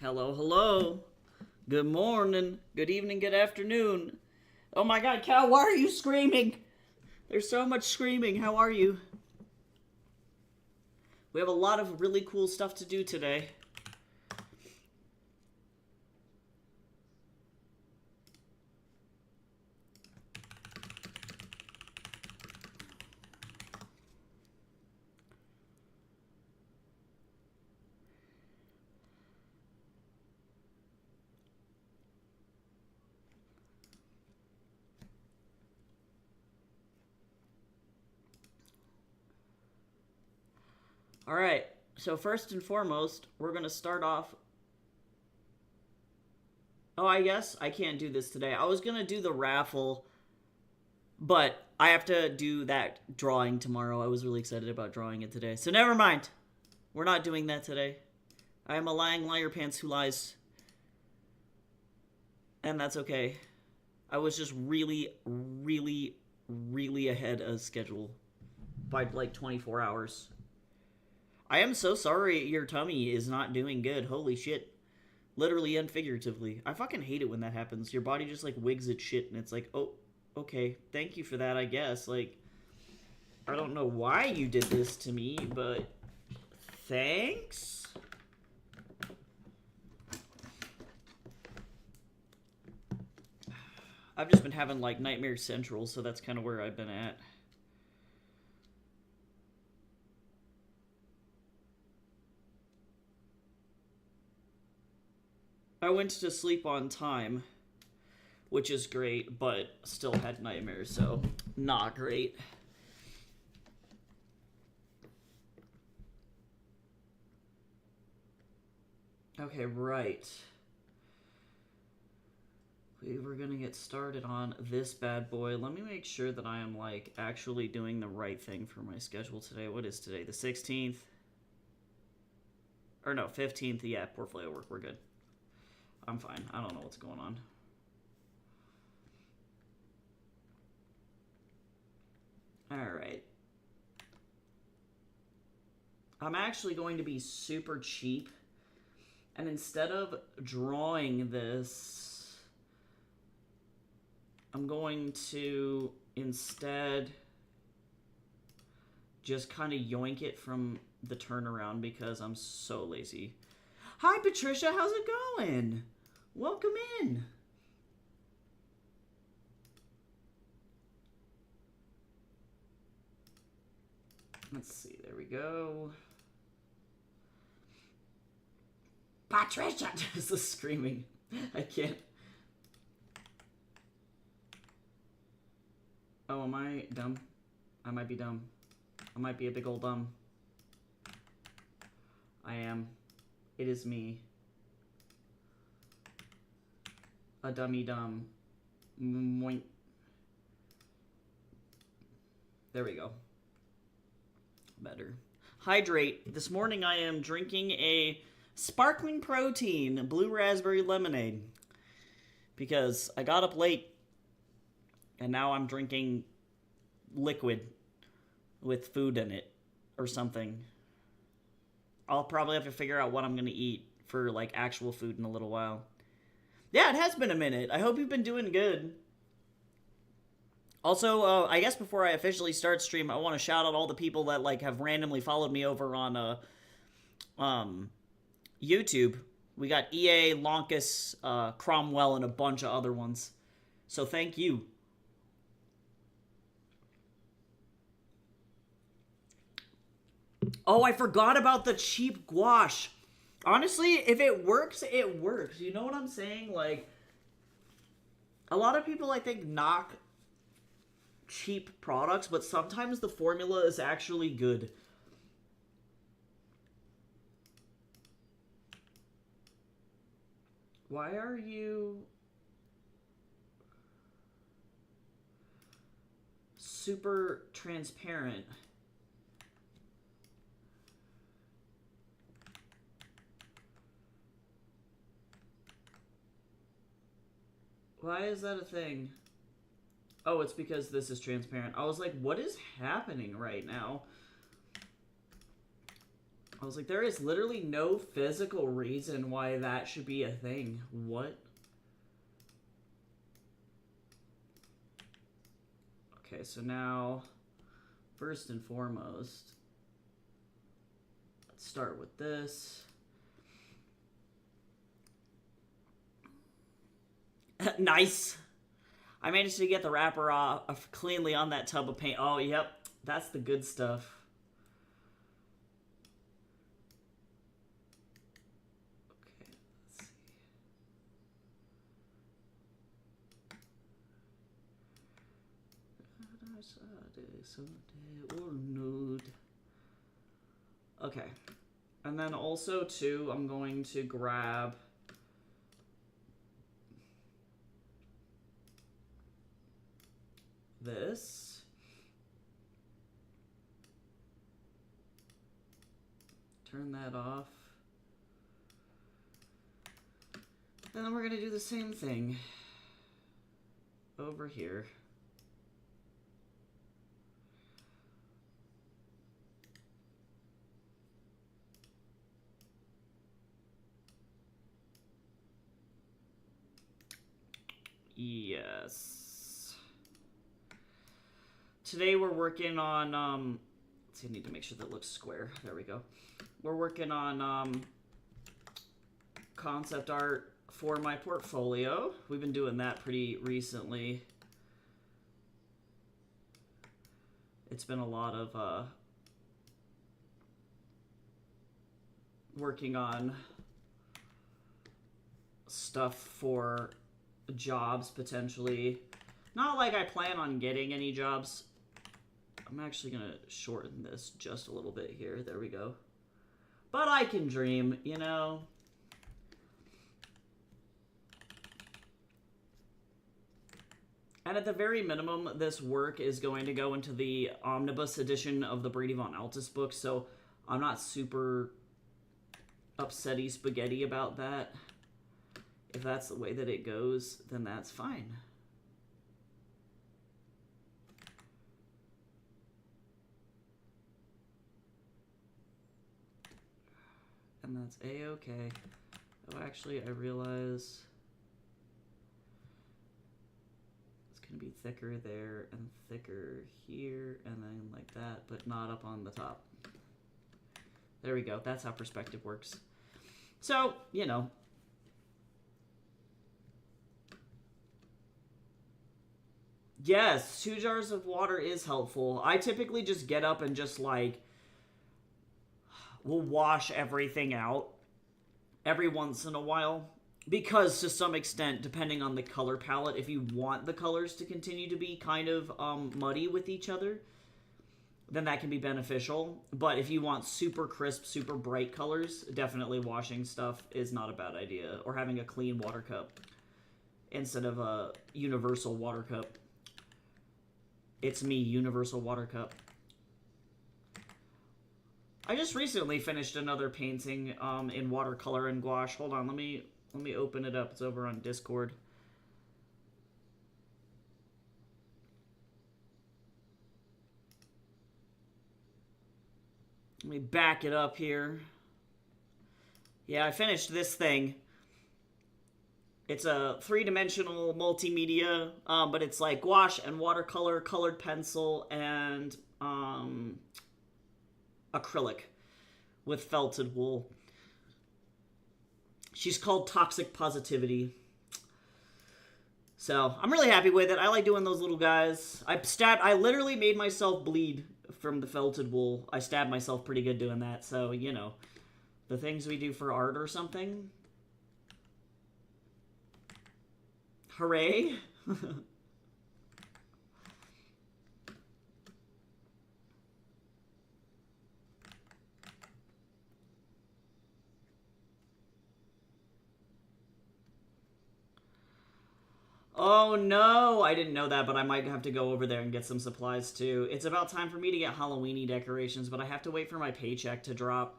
Hello, hello. Good morning, good evening, good afternoon. Oh my god, Cal, why are you screaming? There's so much screaming. How are you? We have a lot of really cool stuff to do today. Alright, so first and foremost, we're going to start off. Oh, I guess I can't do this today. I was going to do the raffle, but I have to do that drawing tomorrow. I was really excited about drawing it today. So never mind. We're not doing that today. I am a lying liar pants who lies. And that's okay. I was just really, really, really ahead of schedule by like 24 hours. I am so sorry your tummy is not doing good. Holy shit. Literally and figuratively. I fucking hate it when that happens. Your body just like wigs its shit and it's like, oh, okay, thank you for that, I guess. Like, I don't know why you did this to me, but thanks? I've just been having like Nightmare Central, so that's kind of where I've been at. I went to sleep on time, which is great, but still had nightmares, so not great. Okay, right. We were gonna get started on this bad boy. Let me make sure that I am like actually doing the right thing for my schedule today. What is today? The 16th? Or no, 15th. Yeah, portfolio work. We're good. I'm fine. I don't know what's going on. Alright. I'm actually going to be super cheap. And instead of drawing this, I'm going to instead just kind of yoink it from the turnaround because I'm so lazy. Hi, Patricia. How's it going? Welcome in. Let's see. There we go. Patricia! Just the screaming. I can't. Oh, am I dumb? I might be dumb. I might be a big old dumb. I am. It is me. A dummy dumb. Moink. There we go. Better. Hydrate. This morning I am drinking a sparkling protein blue raspberry lemonade because I got up late and now I'm drinking liquid with food in it or something. I'll probably have to figure out what I'm going to eat for like actual food in a little while. Yeah, it has been a minute. I hope you've been doing good. Also, I guess before I officially start stream, I want to shout out all the people that like have randomly followed me over on YouTube. We got EA, Lonkus, Cromwell, and a bunch of other ones. So thank you. Oh, I forgot about the cheap gouache. Honestly, if it works, it works. You know what I'm saying? Like, a lot of people, I think, knock cheap products, but sometimes the formula is actually good. Why are you super transparent? Why is that a thing? Oh, it's because this is transparent. I was like, what is happening right now? I was like, there is literally no physical reason why that should be a thing. What? Okay, so now, first and foremost, let's start with this. Nice. I managed to get the wrapper off cleanly on that tub of paint. Oh, yep. That's the good stuff. Okay, let's see. Sunday or nude. Okay. And then also, too, I'm going to grab this. Turn that off. And then we're going to do the same thing over here. Yes. Today we're working on, let's see, I need to make sure that looks square. There we go. We're working on concept art for my portfolio. We've been doing that pretty recently. It's been a lot of working on stuff for jobs, potentially. Not like I plan on getting any jobs. I'm actually going to shorten this just a little bit here. There we go. But I can dream, you know. And at the very minimum, this work is going to go into the omnibus edition of the Brady Von Altus book, so I'm not super upsetty spaghetti about that. If that's the way that it goes, then that's fine. And that's a-okay. Oh, actually, I realize it's going to be thicker there and thicker here and then like that, but not up on the top. There we go. That's how perspective works. So, you know. Yes, 2 jars of water is helpful. I typically just get up and just like will wash everything out every once in a while. Because to some extent, depending on the color palette, if you want the colors to continue to be kind of muddy with each other, then that can be beneficial. But if you want super crisp, super bright colors, definitely washing stuff is not a bad idea. Or having a clean water cup instead of a universal water cup. It's me, universal water cup. I just recently finished another painting in watercolor and gouache. Hold on, let me open it up. It's over on Discord. Let me back it up here. Yeah, I finished this thing. It's a 3-dimensional multimedia, but it's like gouache and watercolor, colored pencil, and acrylic with felted wool. She's called Toxic Positivity. So, I'm really happy with it. I like doing those little guys. I literally made myself bleed from the felted wool. I stabbed myself pretty good doing that. So, you know, the things we do for art or something. Hooray. Oh no, I didn't know that, but I might have to go over there and get some supplies too. It's about time for me to get Halloween-y decorations, but I have to wait for my paycheck to drop.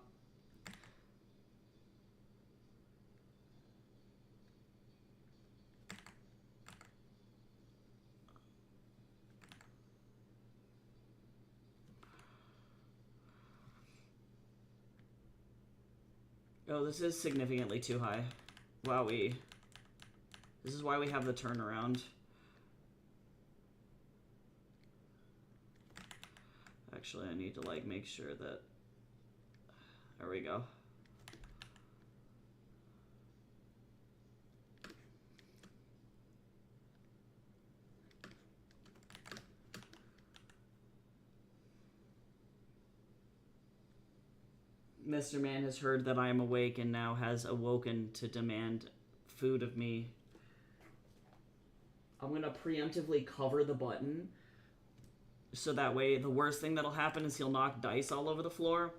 Oh, this is significantly too high. Wowee. This is why we have the turnaround. Actually, I need to, like, make sure that... There we go. Mr. Man has heard that I am awake and now has awoken to demand food of me. I'm going to preemptively cover the button so that way the worst thing that'll happen is he'll knock dice all over the floor.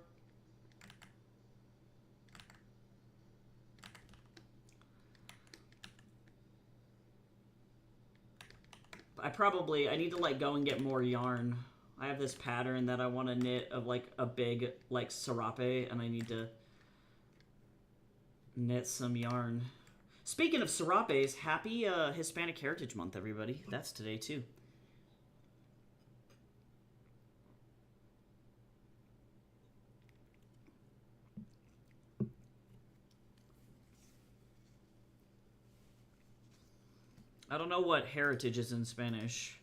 I need to, like, go and get more yarn. I have this pattern that I want to knit of, like, a big, like, serape, and I need to knit some yarn. Speaking of serapes, happy Hispanic Heritage Month, everybody. That's today, too. I don't know what heritage is in Spanish.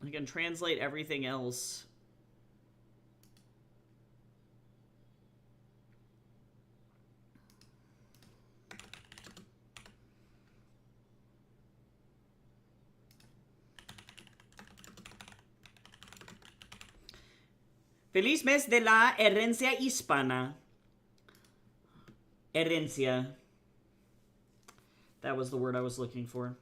I can translate everything else. Feliz mes de la herencia hispana. Herencia. That was the word I was looking for.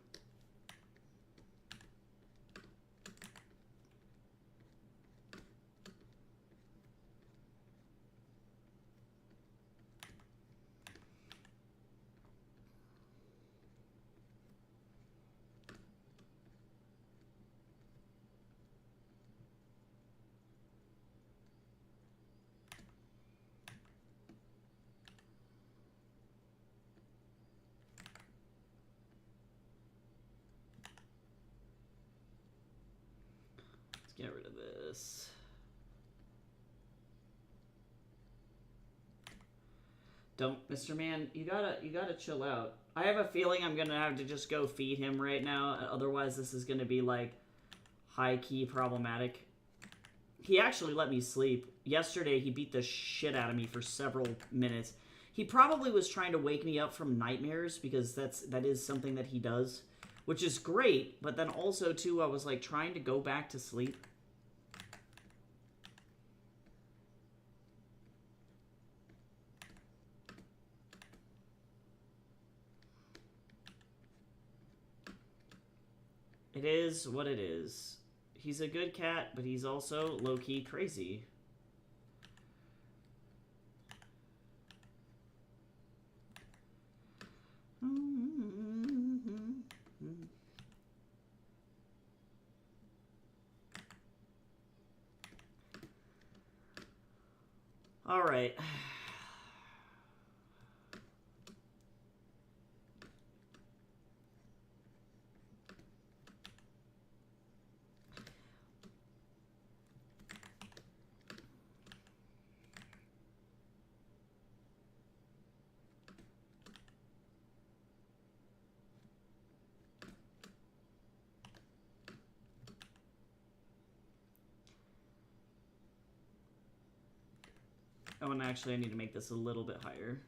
Get rid of this. Don't, Mr. Man, you gotta chill out. I have a feeling I'm gonna have to just go feed him right now. Otherwise, this is gonna be, like, high-key problematic. He actually let me sleep. Yesterday, he beat the shit out of me for several minutes. He probably was trying to wake me up from nightmares because that is something that he does, which is great. But then also, too, I was, like, trying to go back to sleep. It is what it is. He's a good cat, but he's also low-key crazy. All right. Oh, and actually I need to make this a little bit higher.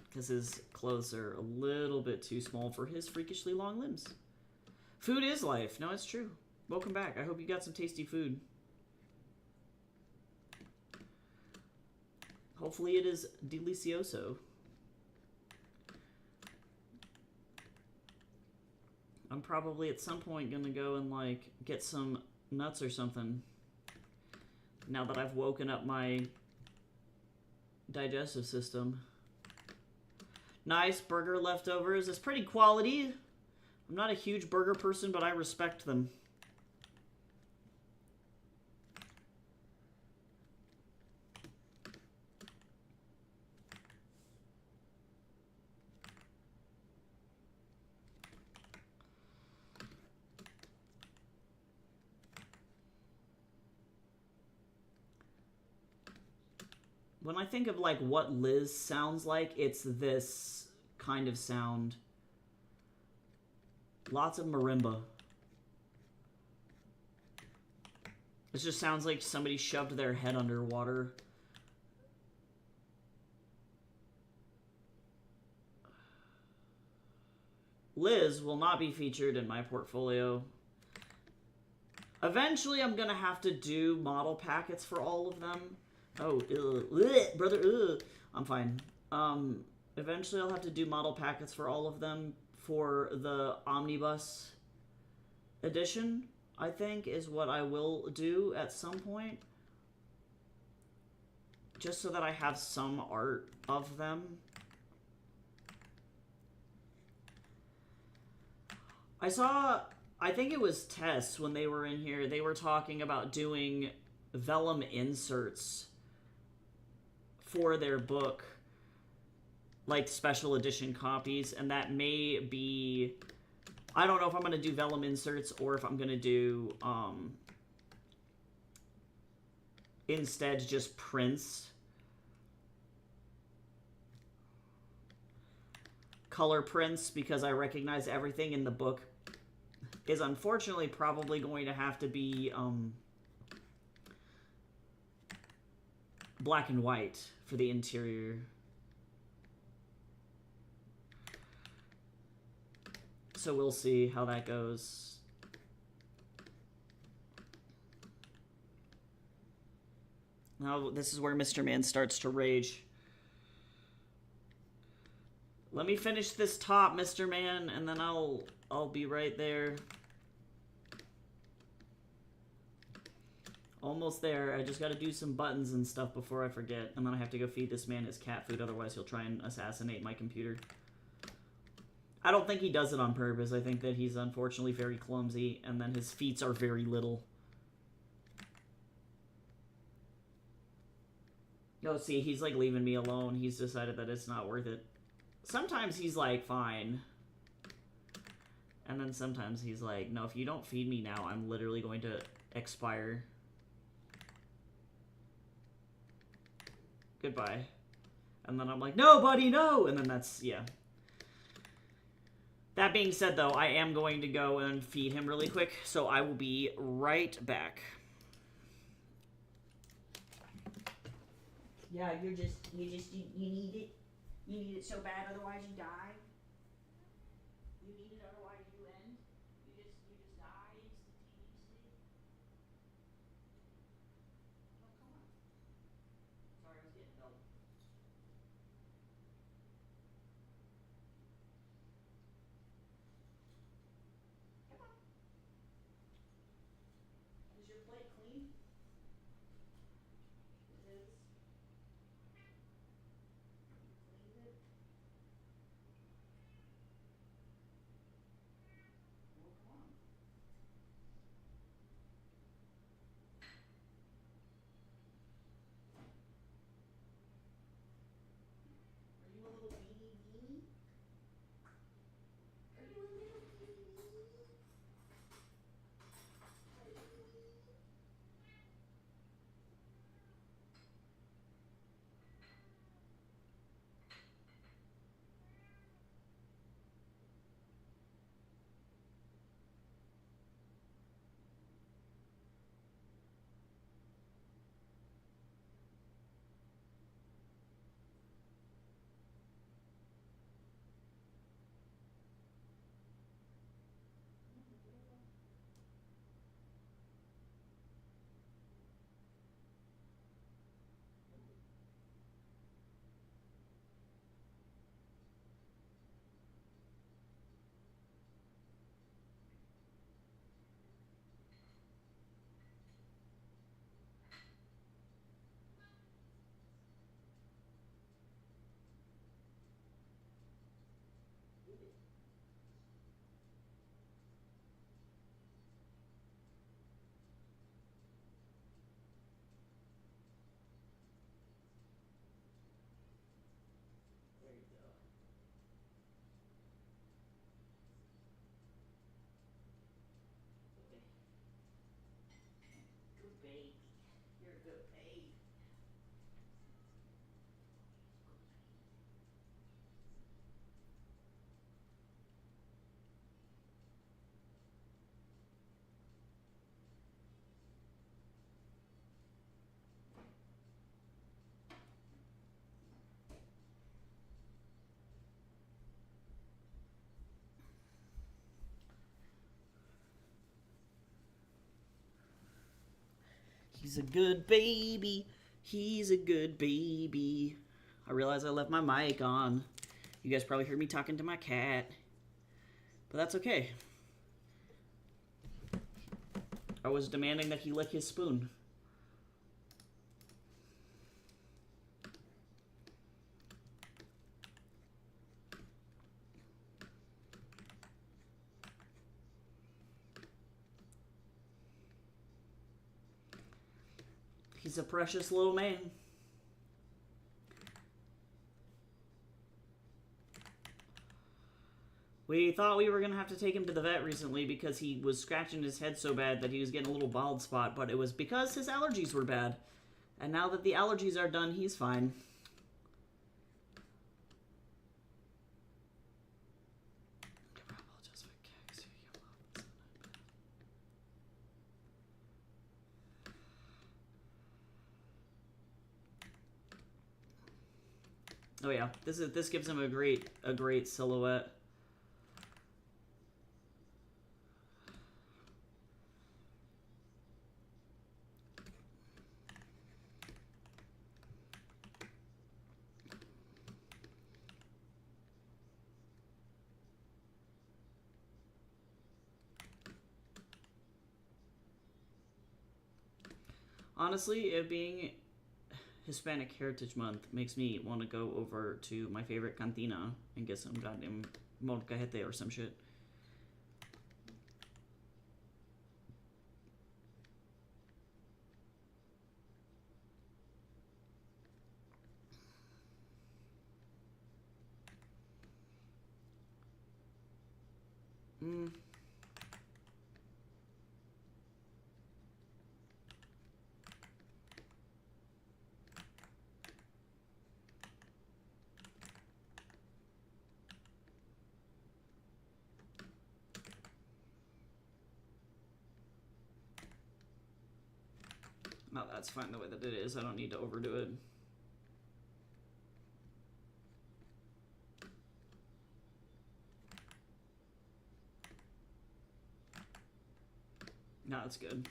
Because his clothes are a little bit too small for his freakishly long limbs. Food is life. No, it's true. Welcome back. I hope you got some tasty food. Hopefully it is delicioso. I'm probably at some point gonna go and, like, get some nuts or something. Now that I've woken up my digestive system. Nice burger leftovers. It's pretty quality. I'm not a huge burger person, but I respect them. When I think of like what Liz sounds like, it's this kind of sound. Lots of marimba. It just sounds like somebody shoved their head underwater. Liz will not be featured in my portfolio. Eventually, I'm going to have to do model packets for all of them. Oh, brother, I'm fine. Eventually, I'll have to do model packets for all of them for the Omnibus edition, I think, is what I will do at some point. Just so that I have some art of them. I think it was Tess when they were in here, they were talking about doing vellum inserts for their book, like special edition copies, and that may be, I don't know if I'm going to do vellum inserts or if I'm going to do instead just prints. Color prints, because I recognize everything in the book is unfortunately probably going to have to be black and white for the interior. So we'll see how that goes. Now this is where Mr. Man starts to rage. Let me finish this top, Mr. Man, and then I'll be right there. Almost there. I just got to do some buttons and stuff before I forget. And then I have to go feed this man his cat food, otherwise he'll try and assassinate my computer. I don't think he does it on purpose. I think that he's unfortunately very clumsy, and then his feet are very little. Oh, see, he's like leaving me alone. He's decided that it's not worth it. Sometimes he's like, fine. And then sometimes he's like, no, if you don't feed me now, I'm literally going to expire. Goodbye. And then I'm like, no, buddy, no! And then that's, yeah. That being said, though, I am going to go and feed him really quick, so I will be right back. Yeah, you need it. You need it so bad, otherwise you die. You need it, otherwise you end. You just die instantaneously. Oh, come on. Sorry, I was getting milk. Come on. Is your plate clean? It is. You cleaned it? He's a good baby. He's a good baby. I realize I left my mic on. You guys probably heard me talking to my cat. But that's okay. I was demanding that he lick his spoon. He's a precious little man. We thought we were going to have to take him to the vet recently because he was scratching his head so bad that he was getting a little bald spot, but it was because his allergies were bad. And now that the allergies are done, he's fine. Oh yeah, this gives him a great silhouette. Honestly, it being Hispanic Heritage Month makes me want to go over to my favorite cantina and get some goddamn molcajete or some shit. No, that's fine the way that it is. I don't need to overdo it. No, that's good.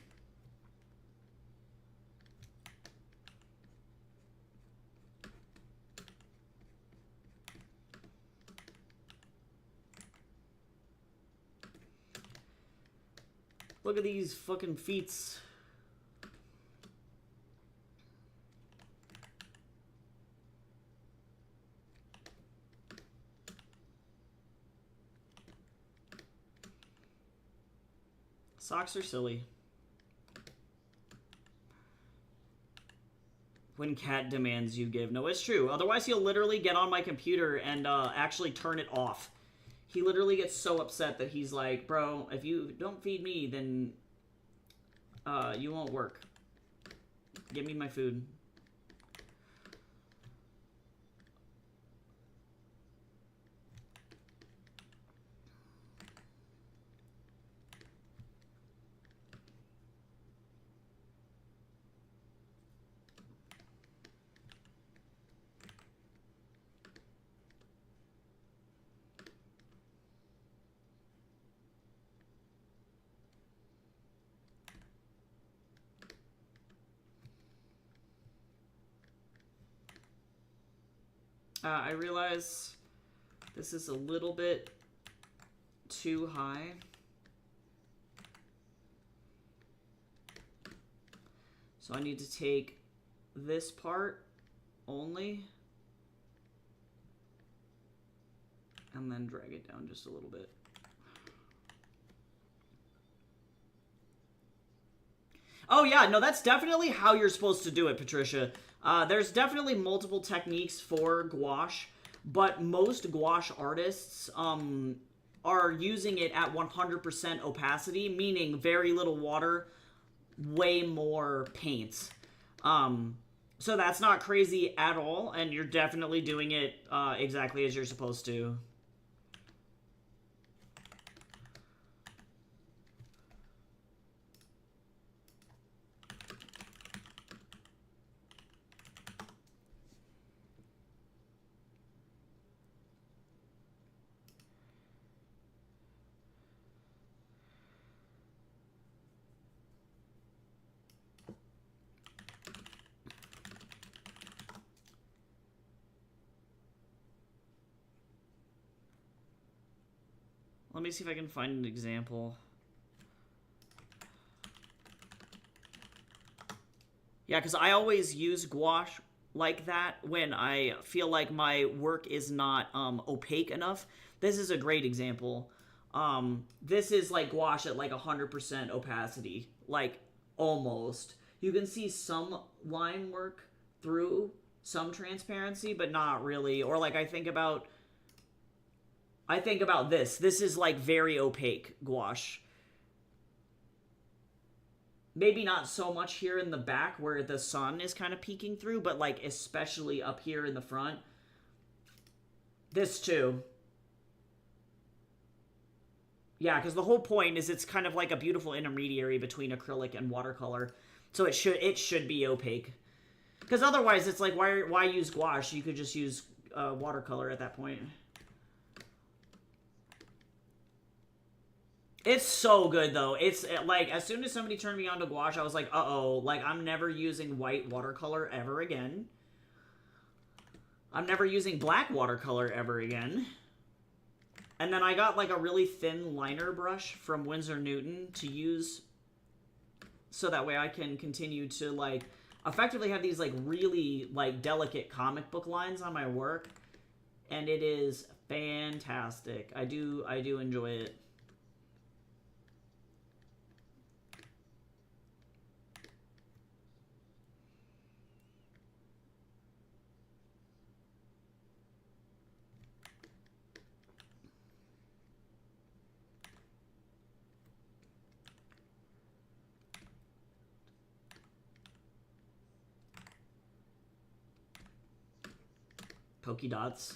Look at these fucking feets. Socks are silly. When cat demands you give. No, it's true. Otherwise, he'll literally get on my computer and actually turn it off. He literally gets so upset that he's like, bro, if you don't feed me, then you won't work. Give me my food. I realize this is a little bit too high. So I need to take this part only and then drag it down just a little bit. Oh yeah, no, that's definitely how you're supposed to do it, Patricia. There's definitely multiple techniques for gouache, but most gouache artists are using it at 100% opacity, meaning very little water, way more paint. So that's not crazy at all, and you're definitely doing it exactly as you're supposed to. Let me see if I can find an example. Yeah, because I always use gouache like that when I feel like my work is not opaque enough. This is a great example. This is like gouache at like 100% opacity, like almost. You can see some line work through, some transparency, but not really. Or like I think about this. This is like very opaque gouache. Maybe not so much here in the back where the sun is kind of peeking through, but like especially up here in the front. This too. Yeah, because the whole point is it's kind of like a beautiful intermediary between acrylic and watercolor. So it should be opaque. Because otherwise it's like, why use gouache? You could just use watercolor at that point. It's so good, though. It's, like, as soon as somebody turned me on to gouache, I was like, uh-oh. Like, I'm never using white watercolor ever again. I'm never using black watercolor ever again. And then I got, like, a really thin liner brush from Winsor Newton to use so that way I can continue to, like, effectively have these, like, really, like, delicate comic book lines on my work. And it is fantastic. I do enjoy it. Polka dots.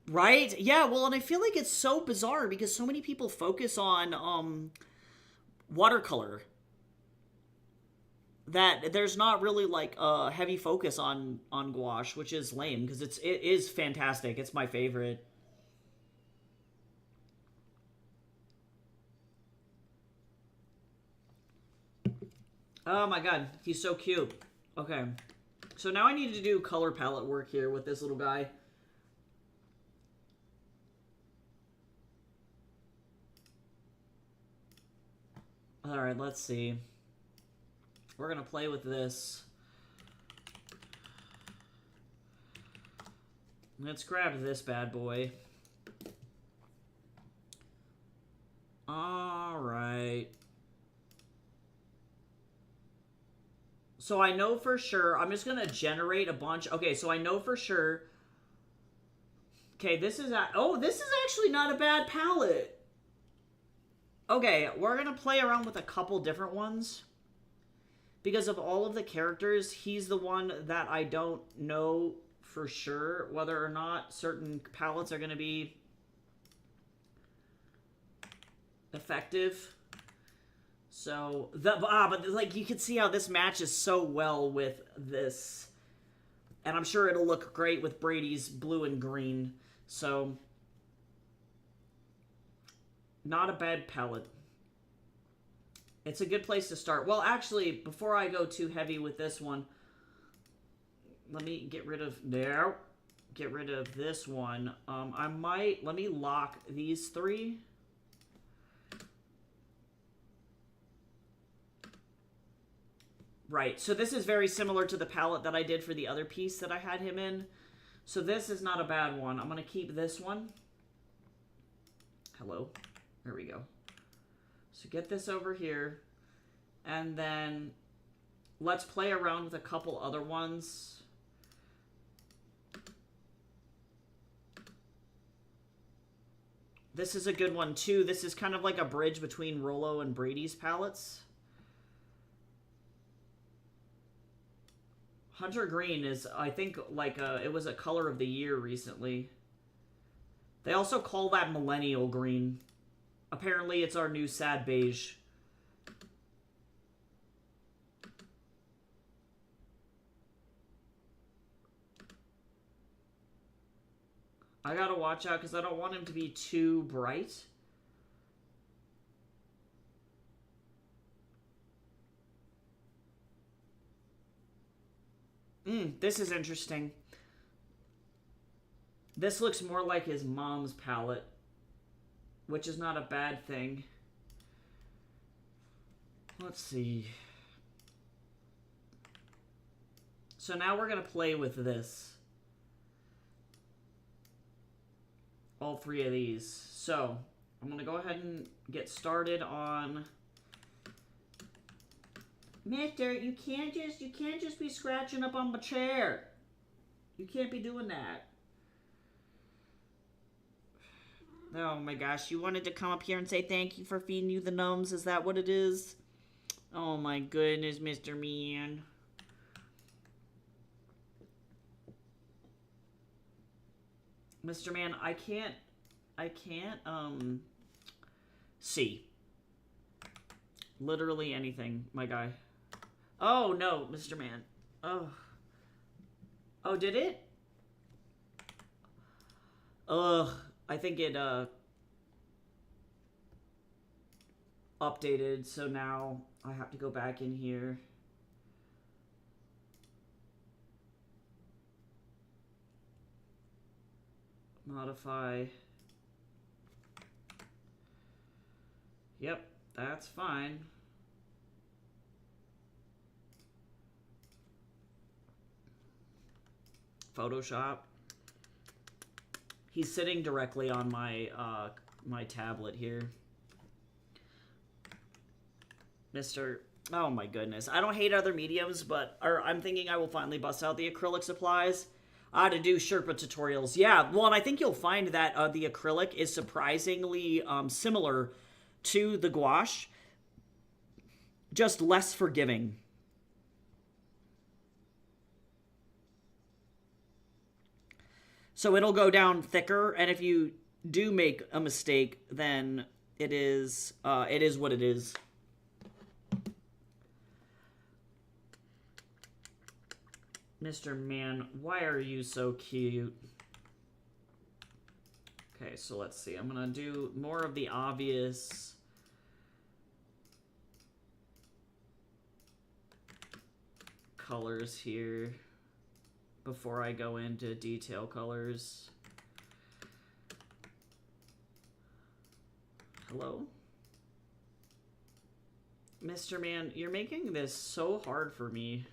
Right? Yeah, well, and I feel like it's so bizarre because so many people focus on watercolor that there's not really like a heavy focus on gouache, which is lame because it is fantastic. It's my favorite. Oh my god, he's so cute. Okay. So now I need to do color palette work here with this little guy. Alright, let's see. We're gonna play with this. Let's grab this bad boy. Alright. So I know for sure, I'm just gonna generate a bunch. Okay, so I know for sure. Okay, this is actually not a bad palette. Okay, we're gonna play around with a couple different ones. Because of all of the characters, he's the one that I don't know for sure whether or not certain palettes are gonna be effective. So, but like you can see how this matches so well with this. And I'm sure it'll look great with Brady's blue and green. So, not a bad palette. It's a good place to start. Well, actually, before I go too heavy with this one, let me get rid of this one. Let me lock these three. Right, so this is very similar to the palette that I did for the other piece that I had him in. So this is not a bad one. I'm going to keep this one. Hello. There we go. So get this over here. And then let's play around with a couple other ones. This is a good one too. This is kind of like a bridge between Rollo and Brady's palettes. Hunter Green is, I think, like it was a color of the year recently. They also call that Millennial Green. Apparently, it's our new sad beige. I gotta watch out because I don't want him to be too bright. This is interesting. This looks more like his mom's palette, which is not a bad thing. Let's see. So now we're going to play with this. All three of these. So I'm going to go ahead and get started on... Mister, you can't just be scratching up on my chair. You can't be doing that. Oh my gosh, you wanted to come up here and say thank you for feeding you the gnomes? Is that what it is? Oh my goodness, Mr. Man. Mr. Man, I can't see. Literally anything, my guy. Oh no, Mr. Man. Oh. Oh, did it? Ugh. I think it updated, so now I have to go back in here. Modify. Yep, that's fine. Photoshop. He's sitting directly on my my tablet here. Mr. Oh my goodness. I don't hate other mediums, but I'm thinking I will finally bust out the acrylic supplies to do Sherpa tutorials. Yeah, well, and I think you'll find that the acrylic is surprisingly similar to the gouache, just less forgiving. So it'll go down thicker, and if you do make a mistake, then it is what it is. Mr. Man, why are you so cute? Okay, so let's see. I'm gonna do more of the obvious colors here before I go into detail colors. Hello? Mr. Man, you're making this so hard for me.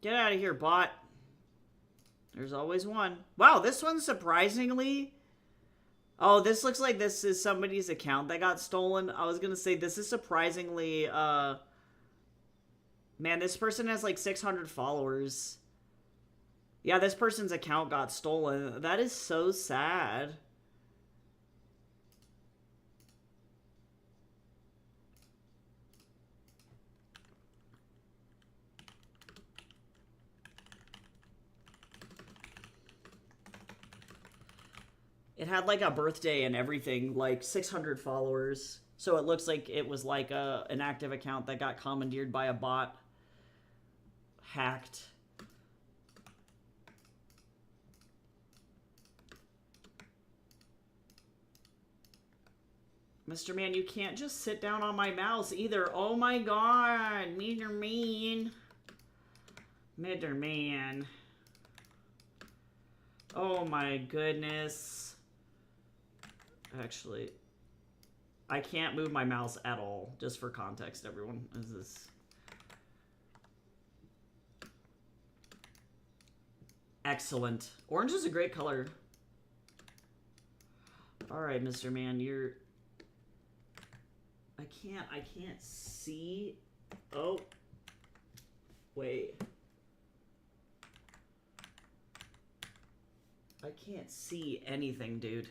Get out of here, bot. There's always one. Wow, this one's surprisingly... Oh, this looks like this is somebody's account that got stolen. I was gonna say, this is surprisingly, man, this person has like 600 followers. Yeah, this person's account got stolen. That is so sad. It had like a birthday and everything, like 600 followers. So it looks like it was like an active account that got commandeered by a bot. Hacked. Mr. Man, you can't just sit down on my mouse either. Oh my god, Mr. Man. Mr. Man. Oh my goodness. Actually, I can't move my mouse at all, just for context, everyone. Is this... Excellent. Orange is a great color. Alright, Mr. Man, you're... I can't see... Oh. Wait. I can't see anything, dude.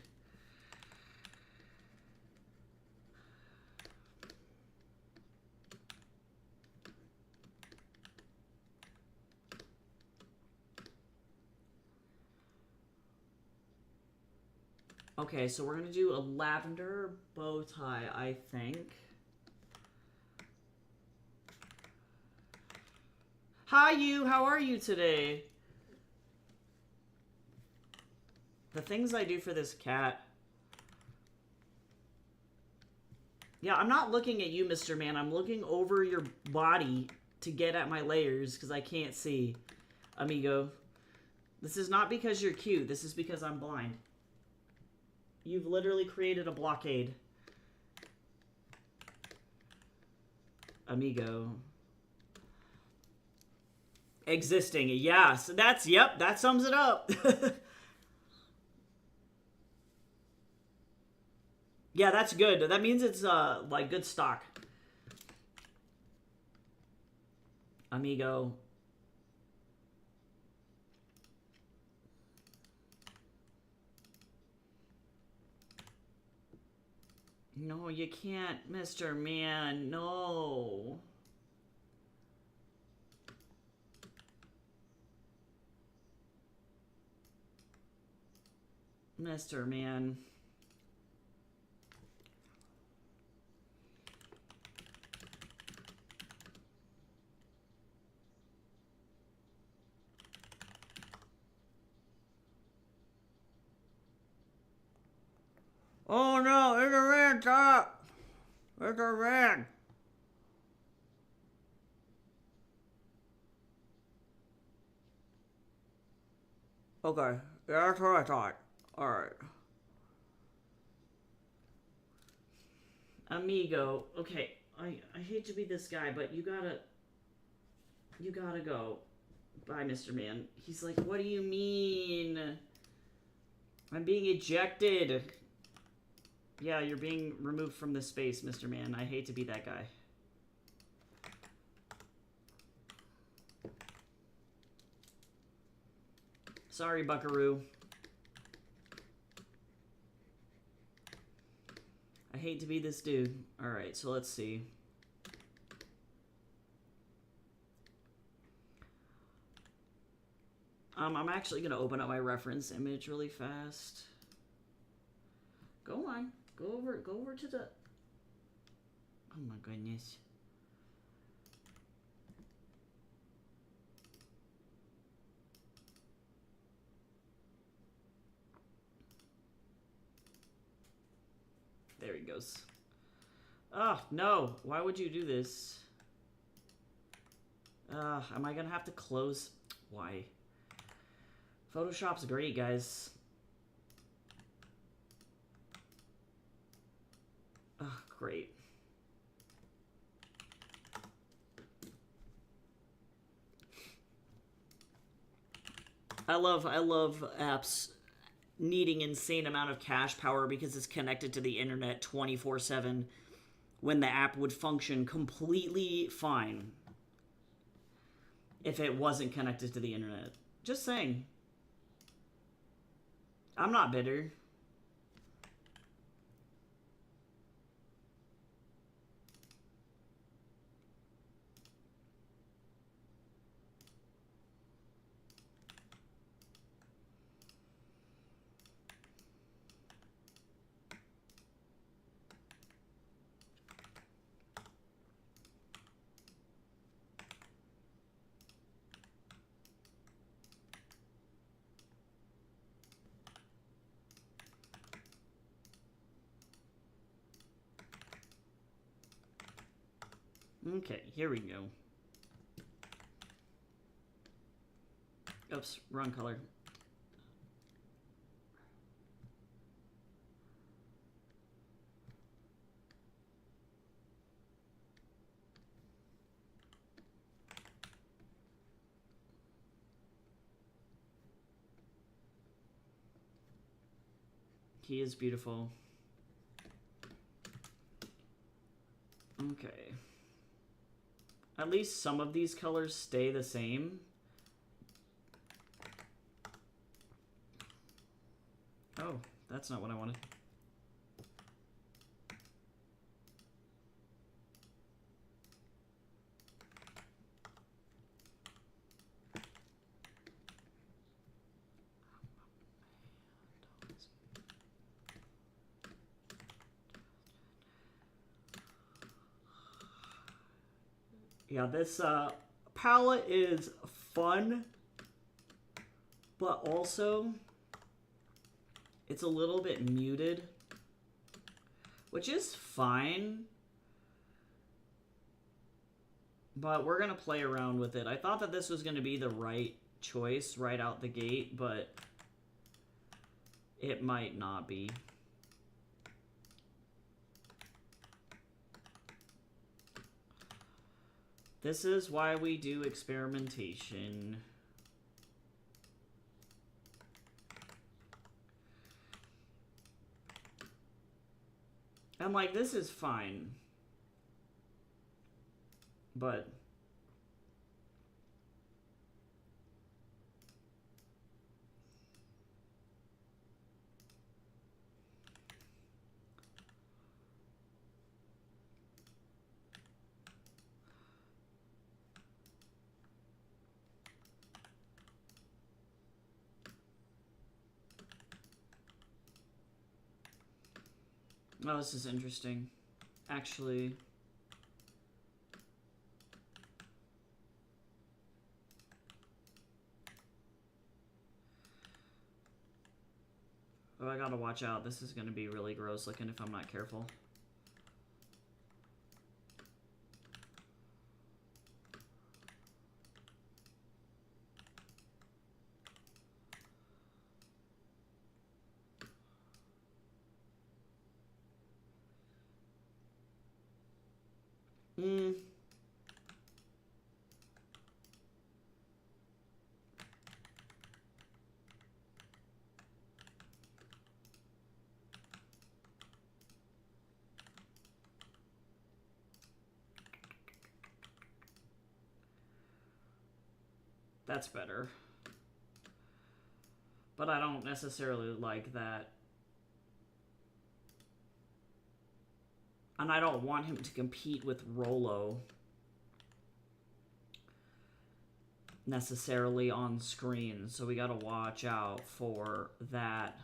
Okay, so we're gonna do a lavender bow tie, I think. Hi, you. How are you today? The things I do for this cat. Yeah, I'm not looking at you, Mr. Man. I'm looking over your body to get at my layers because I can't see, amigo. This is not because you're cute. This is because I'm blind. You've literally created a blockade. Amigo. Existing. Yes. That's, yep, that sums it up. Yeah, that's good. That means it's, like, good stock. Amigo. No, you can't, Mr. Man. No. Mr. Man. Oh no, it's a red top. It's a red. Okay, yeah, that's what I thought. Alright. Amigo, okay, I hate to be this guy, but you gotta go. Bye, Mr. Man. He's like, what do you mean? I'm being ejected. Yeah, you're being removed from this space, Mr. Man. I hate to be that guy. Sorry, Buckaroo. I hate to be this dude. Alright, so let's see. I'm actually going to open up my reference image really fast. Go on. Go over to the... Oh my goodness. There he goes. Oh, no. Why would you do this? Am I going to have to close? Why? Photoshop's great, guys. Oh, great. I love apps needing insane amount of cache power because it's connected to the internet 24/7 when the app would function completely fine if it wasn't connected to the internet. Just saying. I'm not bitter. Okay, here we go. Oops, wrong color. He is beautiful. Okay. At least some of these colors stay the same. Oh, that's not what I wanted. Yeah, this palette is fun, but also it's a little bit muted, which is fine. But we're going to play around with it. I thought that this was going to be the right choice right out the gate, but it might not be. This is why we do experimentation. And like, this is fine. But oh, this is interesting. Actually, oh, I gotta watch out. This is gonna be really gross looking if I'm not careful. That's better. But I don't necessarily like that. And I don't want him to compete with Rolo necessarily on screen, so we gotta watch out for that.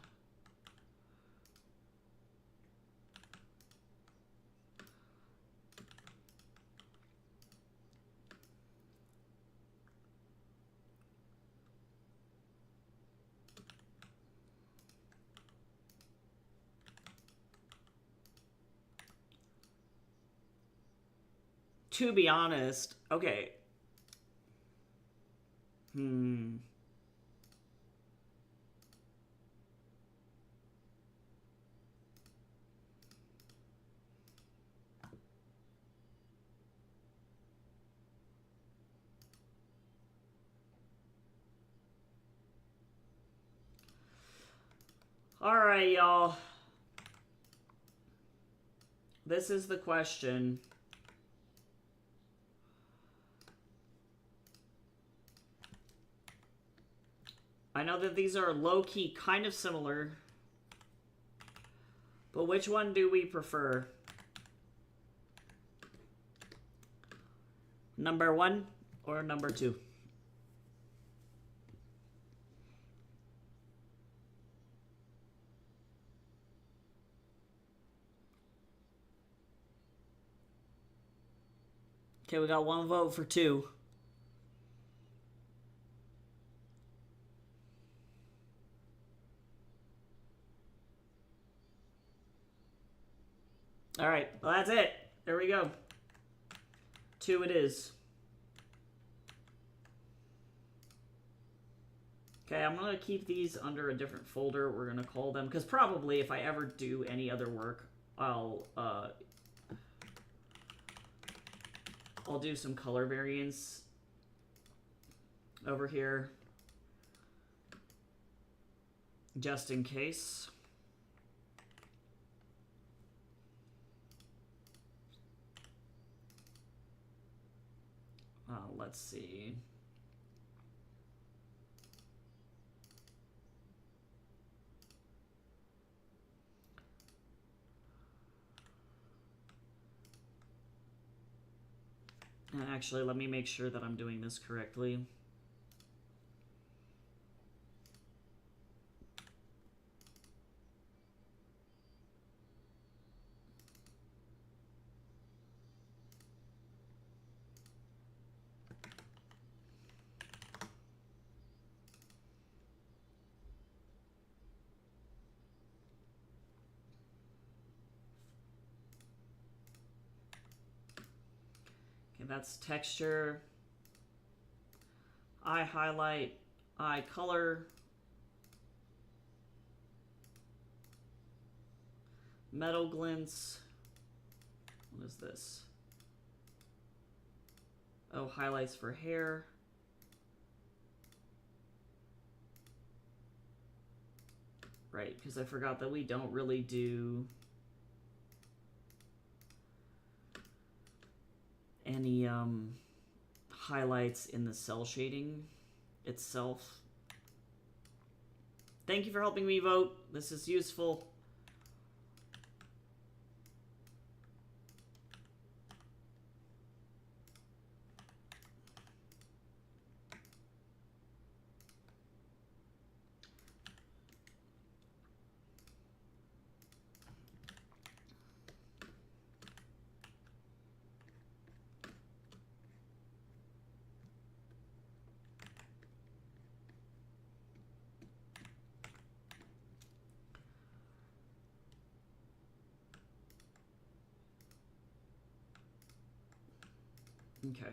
To be honest, okay. All right, y'all. This is the question. I know that these are low-key kind of similar, but which one do we prefer? Number 1 or number 2? Okay, we got 1 vote for 2. All right, well, that's it. There we go. 2 it is. Okay, I'm going to keep these under a different folder. We're going to call them, because probably if I ever do any other work, I'll do some color variants over here, just in case. Let's see. And actually, let me make sure that I'm doing this correctly. Okay, that's texture. Eye highlight, eye color. Metal glints. What is this? Oh, highlights for hair. Right, because I forgot that we don't really do any highlights in the cell shading itself. Thank you for helping me vote. This is useful. Okay.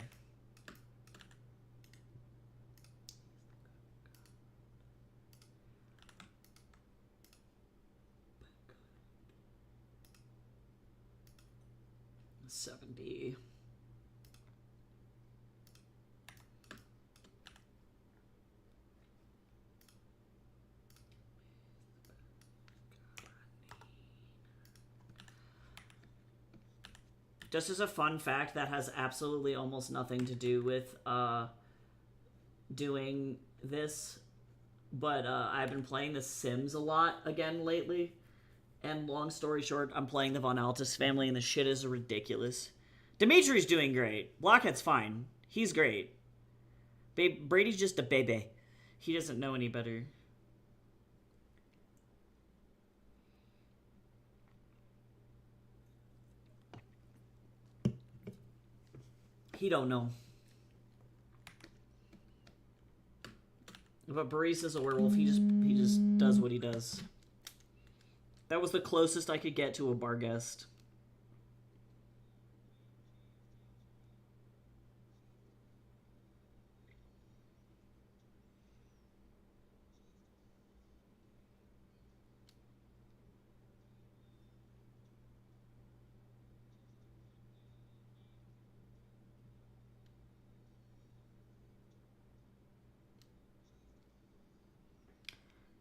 $70. Just as a fun fact that has absolutely almost nothing to do with doing this, but I've been playing The Sims a lot again lately. And long story short, I'm playing the Von Altus family, and the shit is ridiculous. Dimitri's doing great. Blockhead's fine. He's great. Brady's just a baby. He doesn't know any better. He don't know. But Barista's a werewolf. He just does what he does. That was the closest I could get to a bar guest.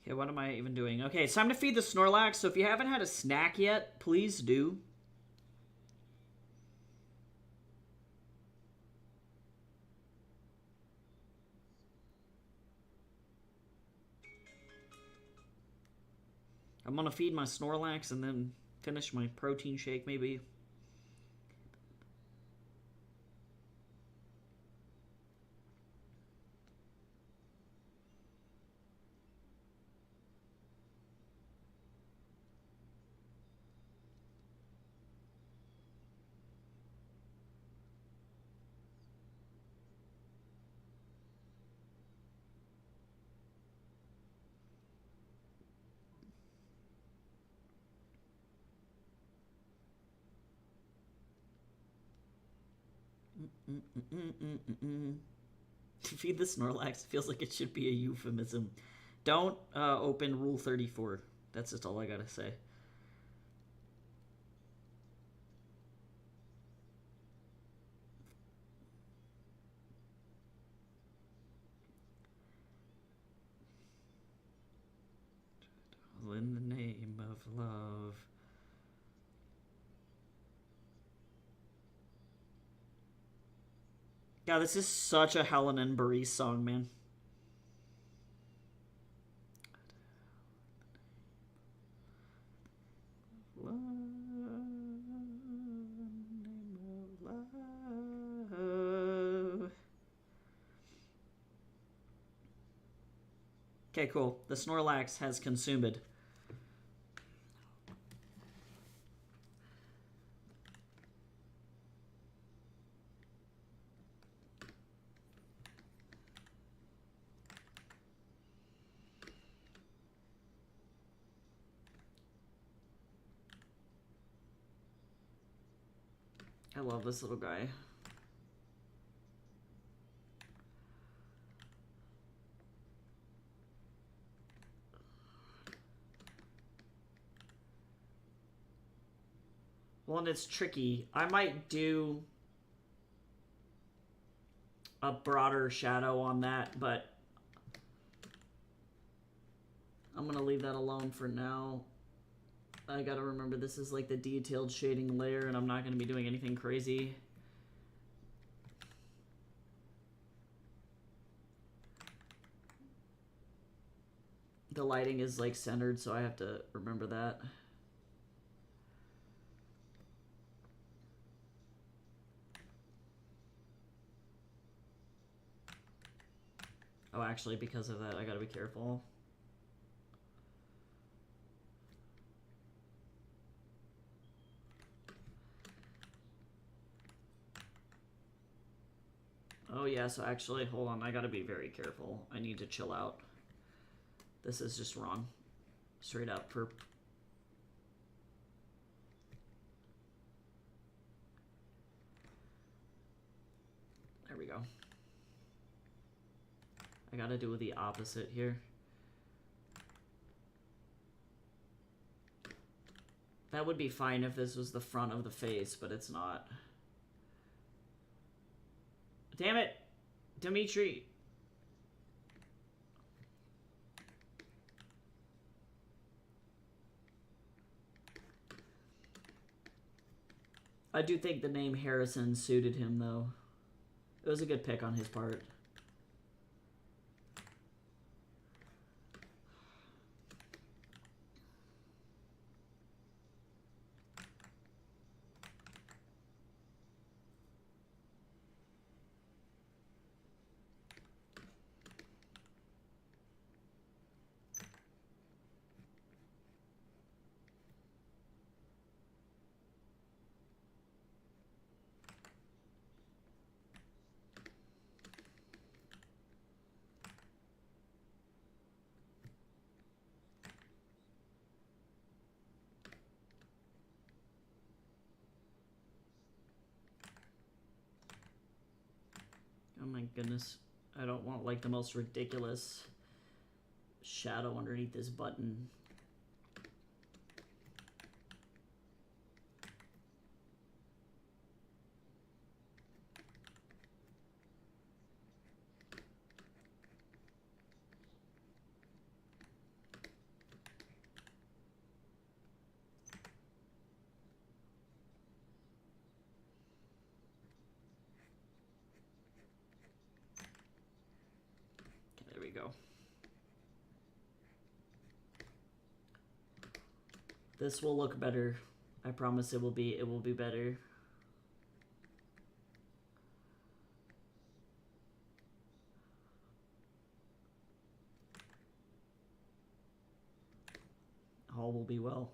Okay, what am I even doing? Okay, it's time to feed the Snorlax, so if you haven't had a snack yet, please do. I'm gonna feed my Snorlax and then finish my protein shake, maybe. To feed the Snorlax feels like it should be a euphemism. Don't open Rule 34. That's just all I gotta say. In the name of love. God, this is such a Helen and Baris song, man. Okay, cool. The Snorlax has consumed. I love this little guy. Well, and it's tricky. I might do a broader shadow on that, but I'm going to leave that alone for now. I got to remember this is like the detailed shading layer, and I'm not going to be doing anything crazy. The lighting is like centered, so I have to remember that. Oh, actually, because of that, I gotta be careful. Oh yeah, so actually, hold on, I gotta be very careful. I need to chill out. This is just wrong. Straight up for... There we go. I gotta do the opposite here. That would be fine if this was the front of the face, but it's not. Damn it! Dimitri! I do think the name Harrison suited him, though. It was a good pick on his part. Oh my goodness. I don't want like the most ridiculous shadow underneath this button. Okay, there we go. This will look better. I promise it will be better. All will be well.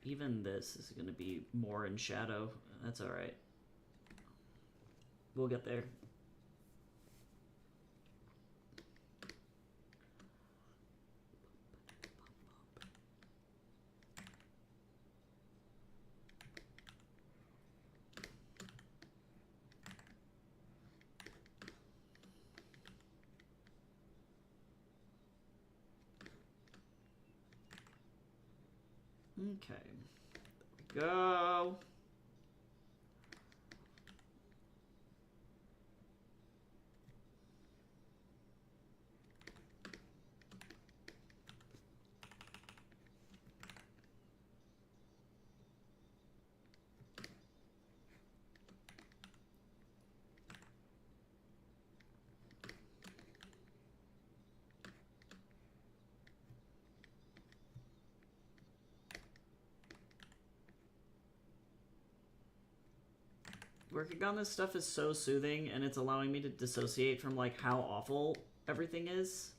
Even this is going to be more in shadow. That's all right. We'll get there. Okay. There we go. Working on this stuff is so soothing, and it's allowing me to dissociate from like how awful everything is.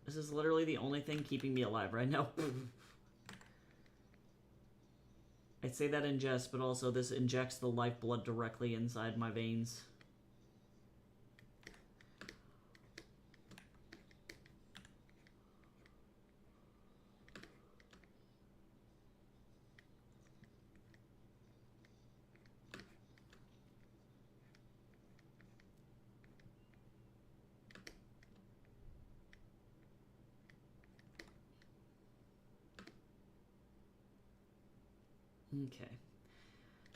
This is literally the only thing keeping me alive right now. I say that in jest, but also this injects the lifeblood directly inside my veins. Okay.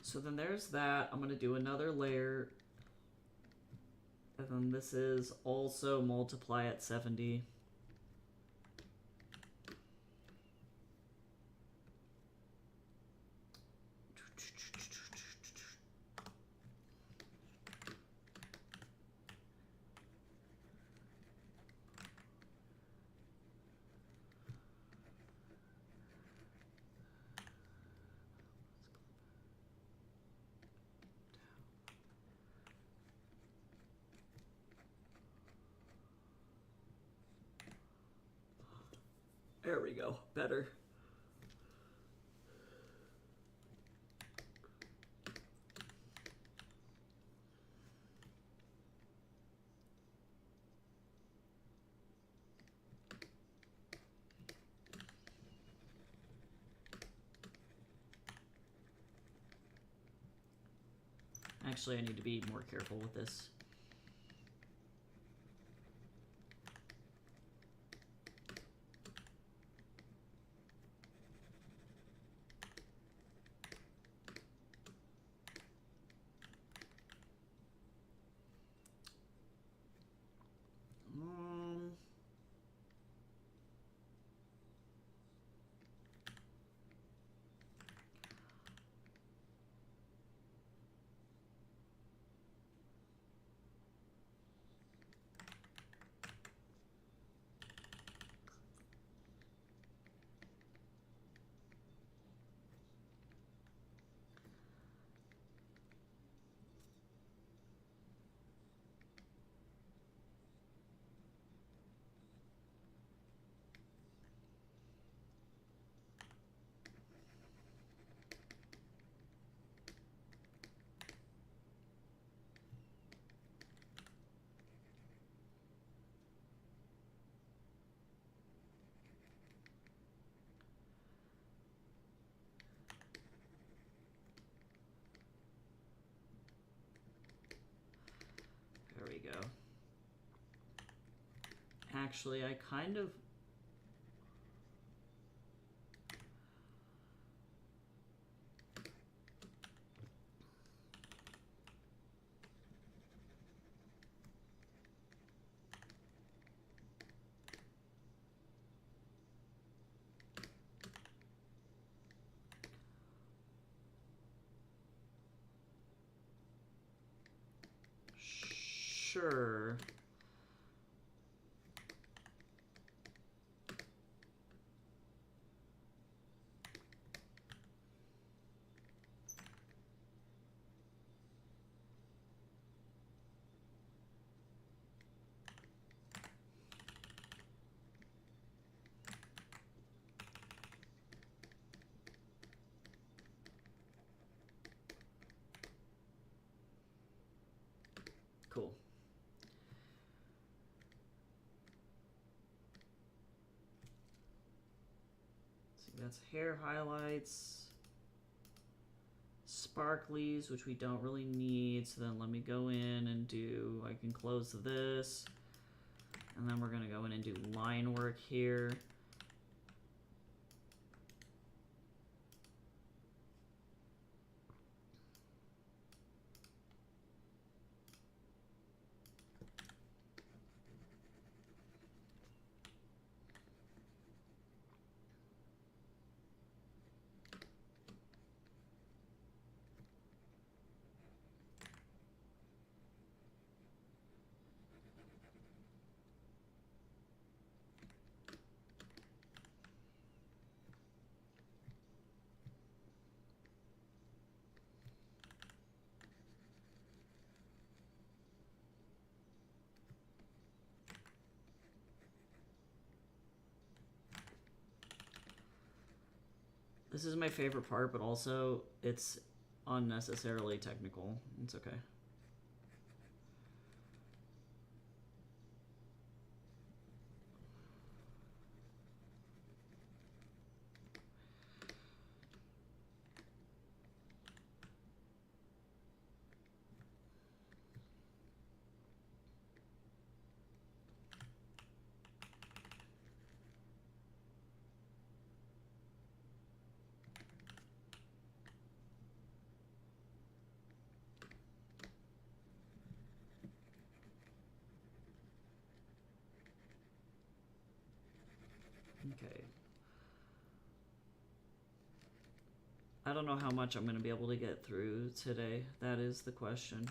So then there's that. I'm going to do another layer. And then this is also multiply at 70. There we go. Better. Actually, I need to be more careful with this. There we go. Actually, I kind of... Sure. Cool. See, that's hair highlights, sparklies, which we don't really need. So then let me go in and do, I can close this. And then we're going to go in and do line work here. This is my favorite part, but also it's unnecessarily technical. It's okay. Okay. I don't know how much I'm going to be able to get through today. That is the question.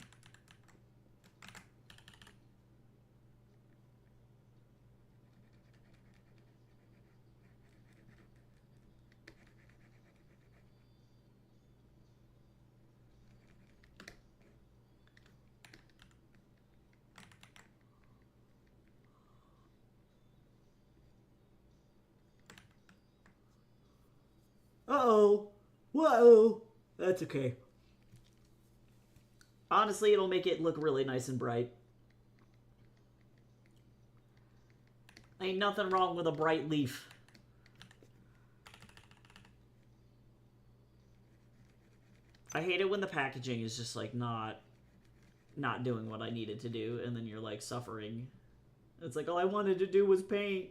Uh-oh. Whoa. That's okay. Honestly, it'll make it look really nice and bright. Ain't nothing wrong with a bright leaf. I hate it when the packaging is just like not doing what I needed to do, and then you're like suffering. It's like all I wanted to do was paint.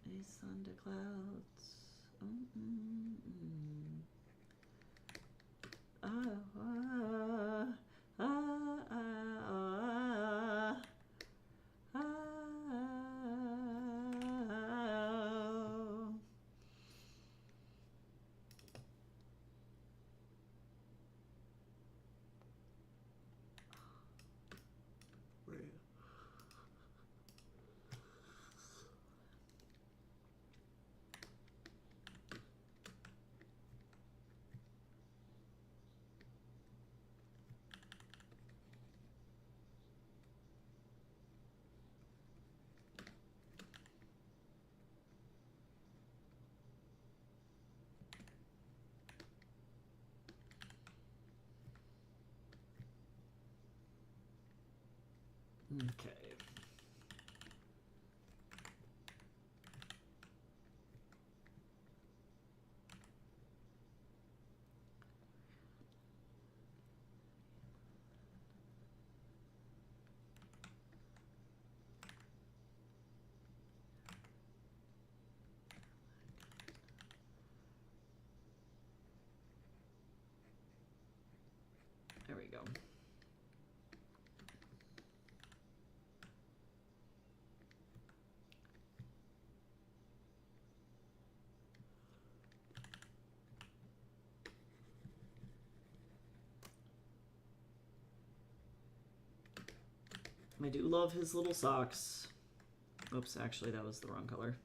These thunder clouds. Okay. There we go. I do love his little socks. Oops, actually that was the wrong color.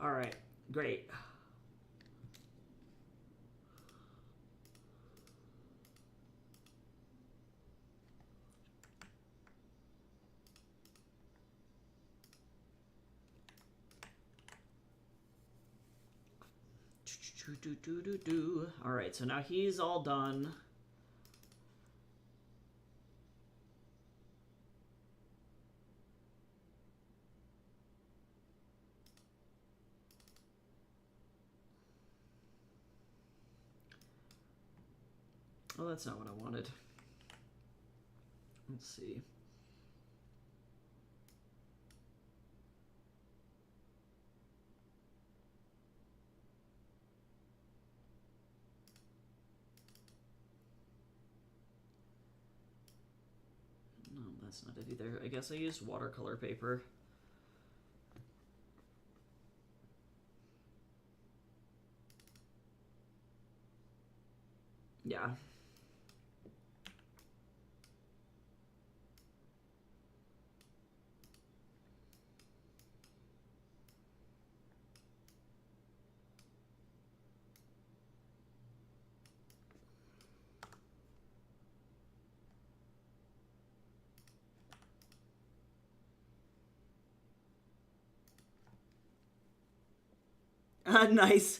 All right, great. All right, so now he's all done. Oh, that's not what I wanted. Let's see. that's not it either. I guess I used watercolor paper. Yeah. Nice.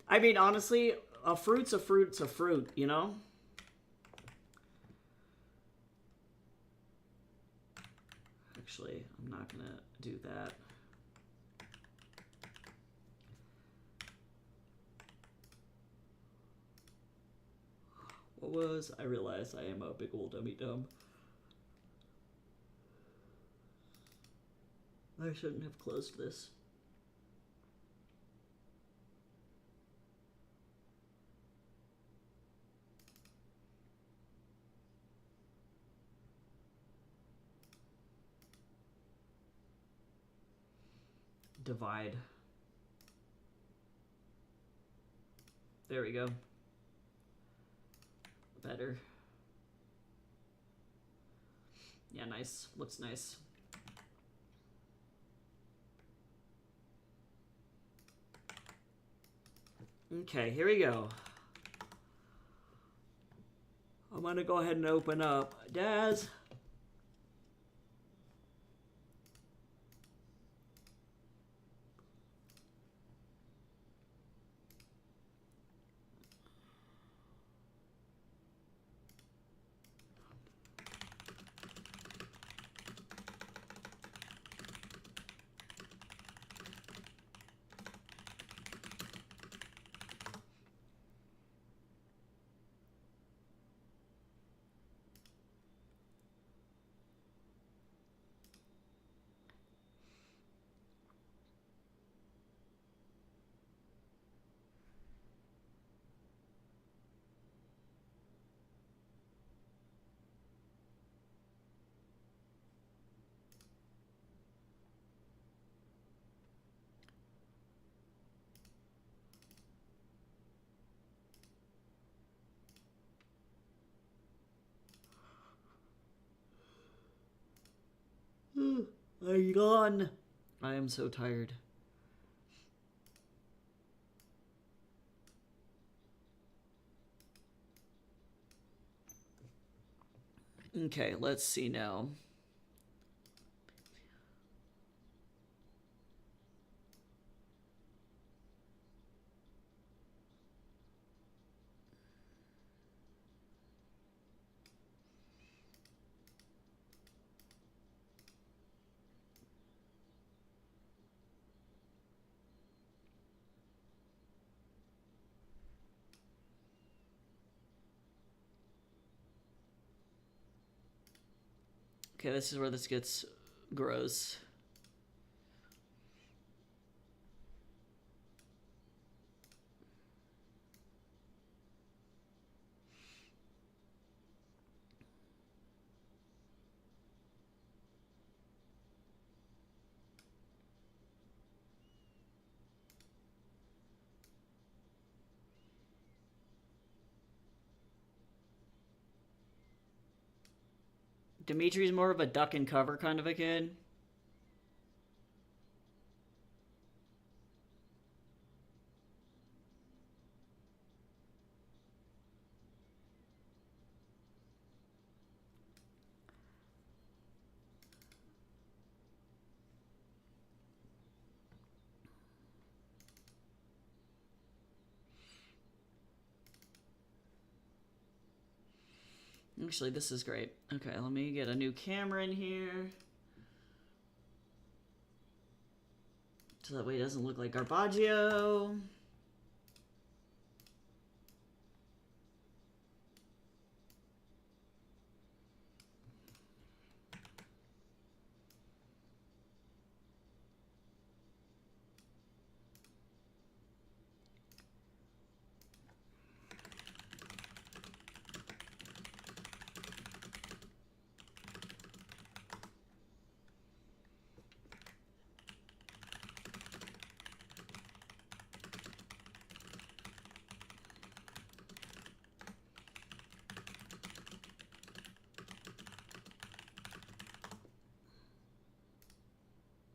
I mean, honestly, a fruit's a fruit's a fruit, you know? Actually, I'm not gonna do that. What was? I realize I am a big old dummy dumb. I shouldn't have closed this. Divide. There we go. Better. Yeah, nice. Looks nice. Okay, here we go. I'm gonna go ahead and open up Daz. I yawn. I am so tired. Okay, let's see now. Okay, this is where this gets gross. Dimitri's more of a duck and cover kind of a kid. Actually, this is great. Okay, let me get a new camera in here. So that way it doesn't look like Garbaggio.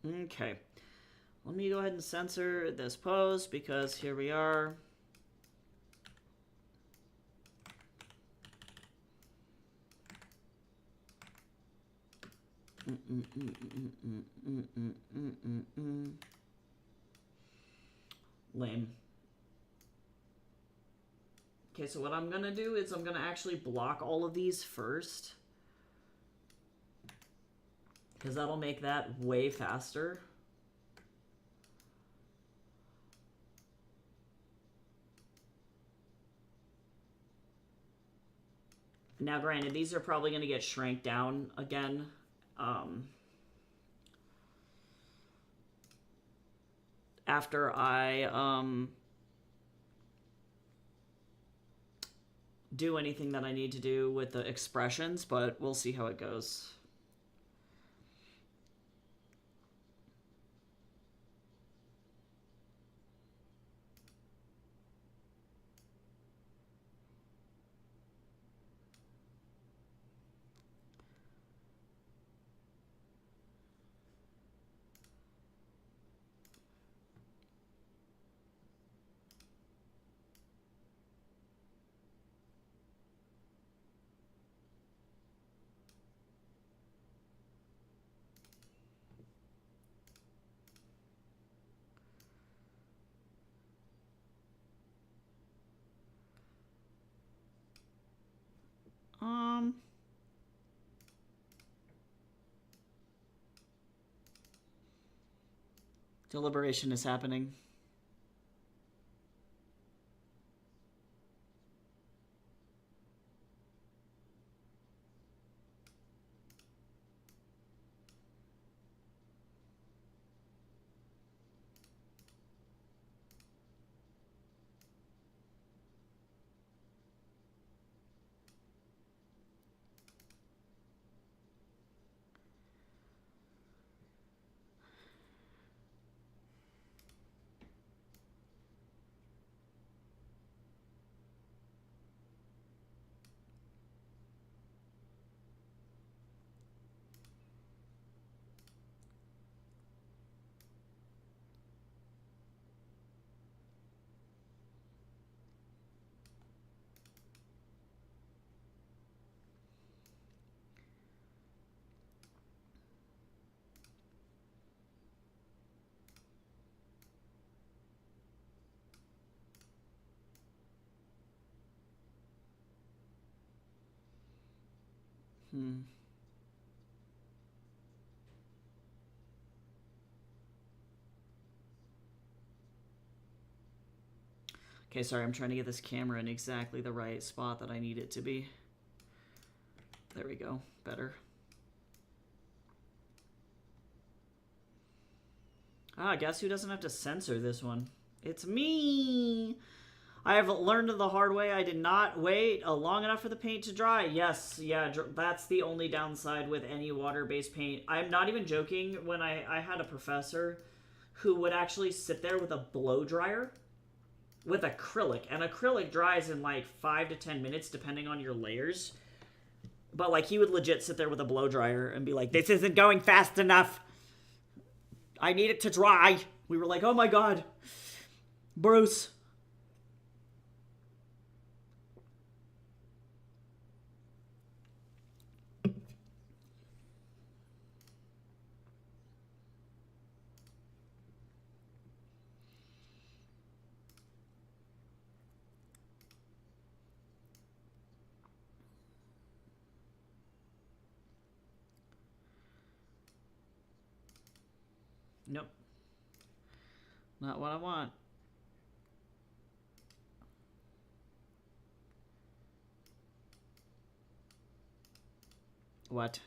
Okay. Let me go ahead and censor this post because here we are. Lame. Okay, so what I'm gonna do is I'm gonna actually block all of these first, because that'll make that way faster. Now, granted, these are probably going to get shrank down again. After I do anything that I need to do with the expressions, but we'll see how it goes. Deliberation is happening. Okay, sorry, I'm trying to get this camera in exactly the right spot that I need it to be. There we go. Better. Ah, guess who doesn't have to censor this one? It's me! I have learned the hard way. I did not wait long enough for the paint to dry. Yes, yeah, that's the only downside with any water-based paint. I'm not even joking. When I had a professor who would actually sit there with a blow dryer with acrylic, and acrylic dries in like 5 to 10 minutes depending on your layers. But like he would legit sit there with a blow dryer and be like, "This isn't going fast enough. I need it to dry." We were like, "Oh my god, Bruce." Nope. Not what I want. What?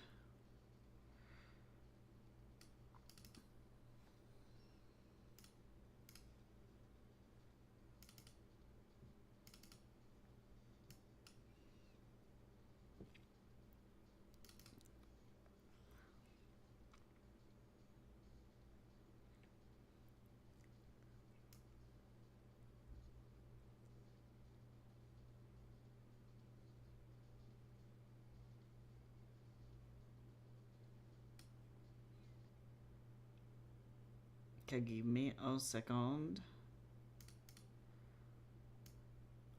Okay, give me a second.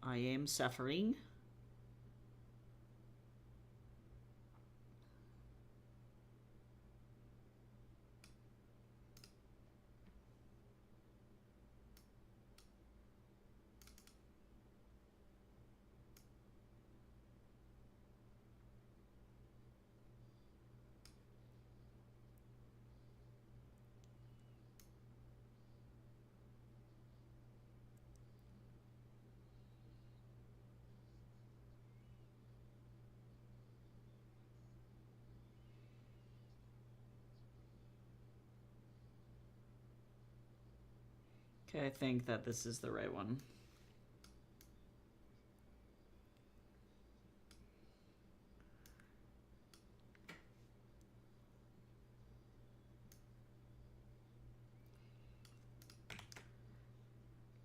I am suffering. Okay, I think that this is the right one.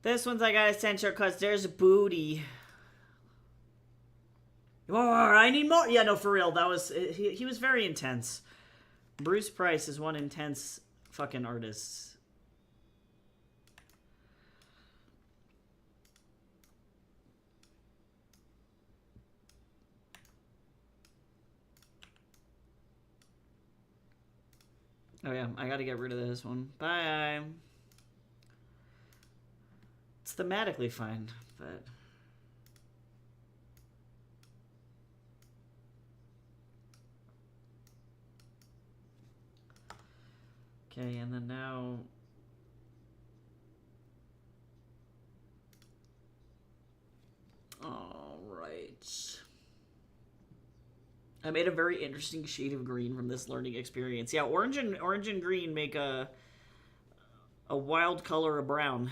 This one's I gotta censor because there's booty. Oh, I need more. Yeah, no, for real. That was he was very intense. Bruce Price is one intense fucking artist. Oh yeah, I gotta get rid of this one. Bye. It's thematically fine, but... Okay, and then now... Alright. I made a very interesting shade of green from this learning experience. Yeah, orange and green make a wild color of brown.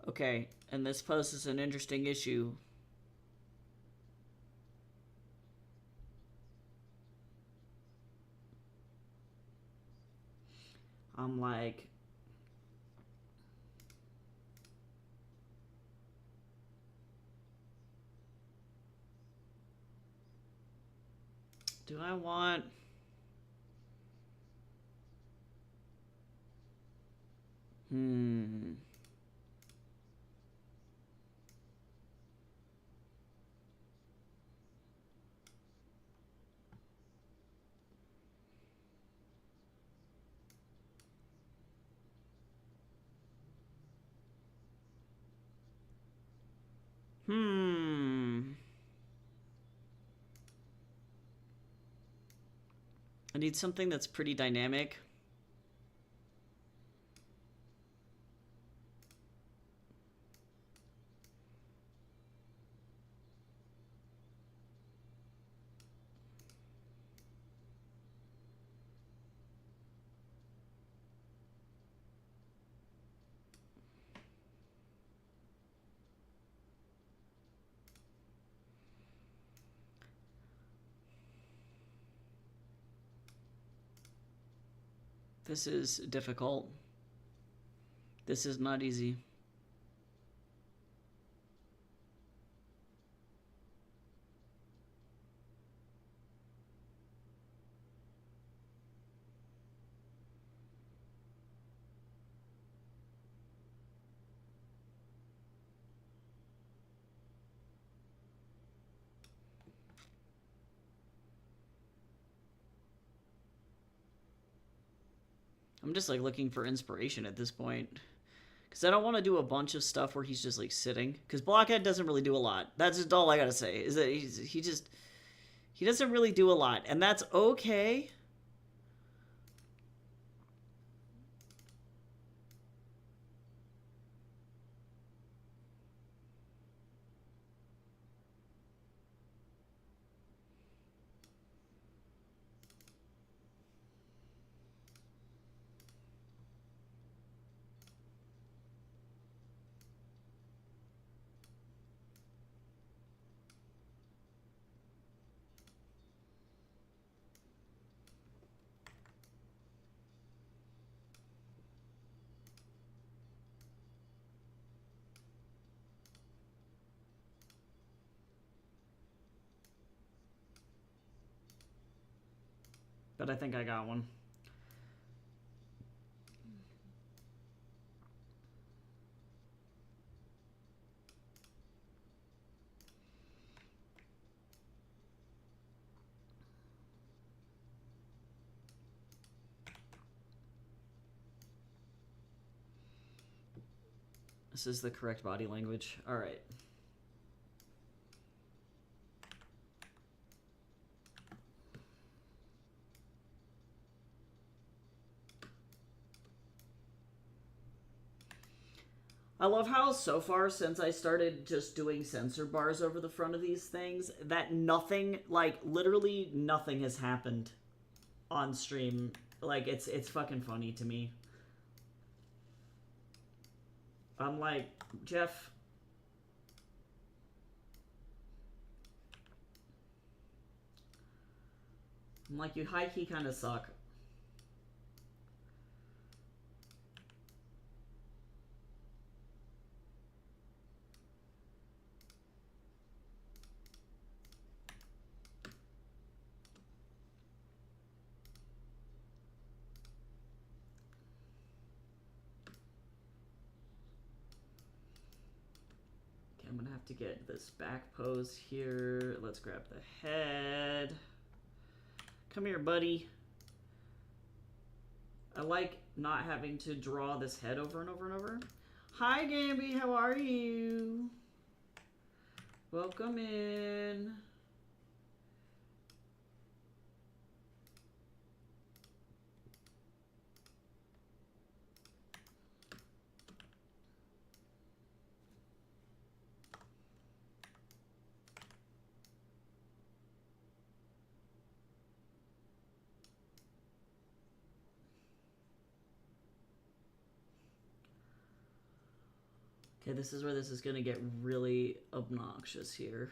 Okay, and this poses an interesting issue. I'm like... Do I want... I need something that's pretty dynamic. This is difficult. This is not easy. I'm just like looking for inspiration at this point. Because I don't want to do a bunch of stuff where he's just like sitting. Because Blockhead doesn't really do a lot. That's just all I gotta say. Is that he doesn't really do a lot. And that's okay. but I think I got one. This is the correct body language. All right. I love how so far since I started just doing sensor bars over the front of these things, that nothing, like literally nothing has happened on stream. Like it's fucking funny to me. I'm like, Jeff, I'm like, you high-key kind of suck. Okay, I'm gonna have to get this back pose here. Let's grab the head. Come here, buddy. I like not having to draw this head over and over and over. Hi, Gamby. How are you? Welcome in. Okay, this is where this is going to get really obnoxious here.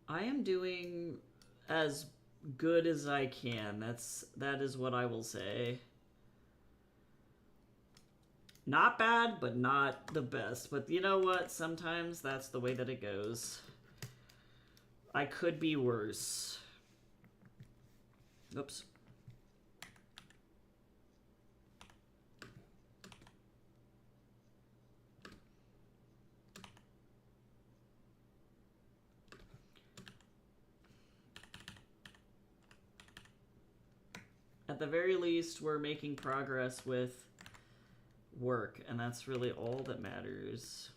I am doing as good as I can. That is what I will say. Not bad, but not the best. But you know what? Sometimes that's the way that it goes. I could be worse. Oops. At the very least, we're making progress with work, and that's really all that matters.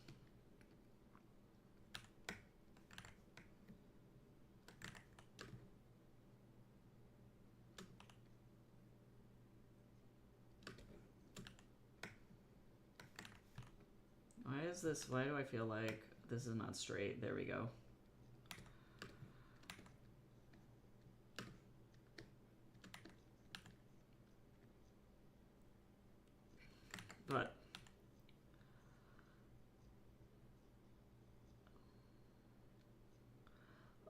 Why do I feel like this is not straight? There we go. But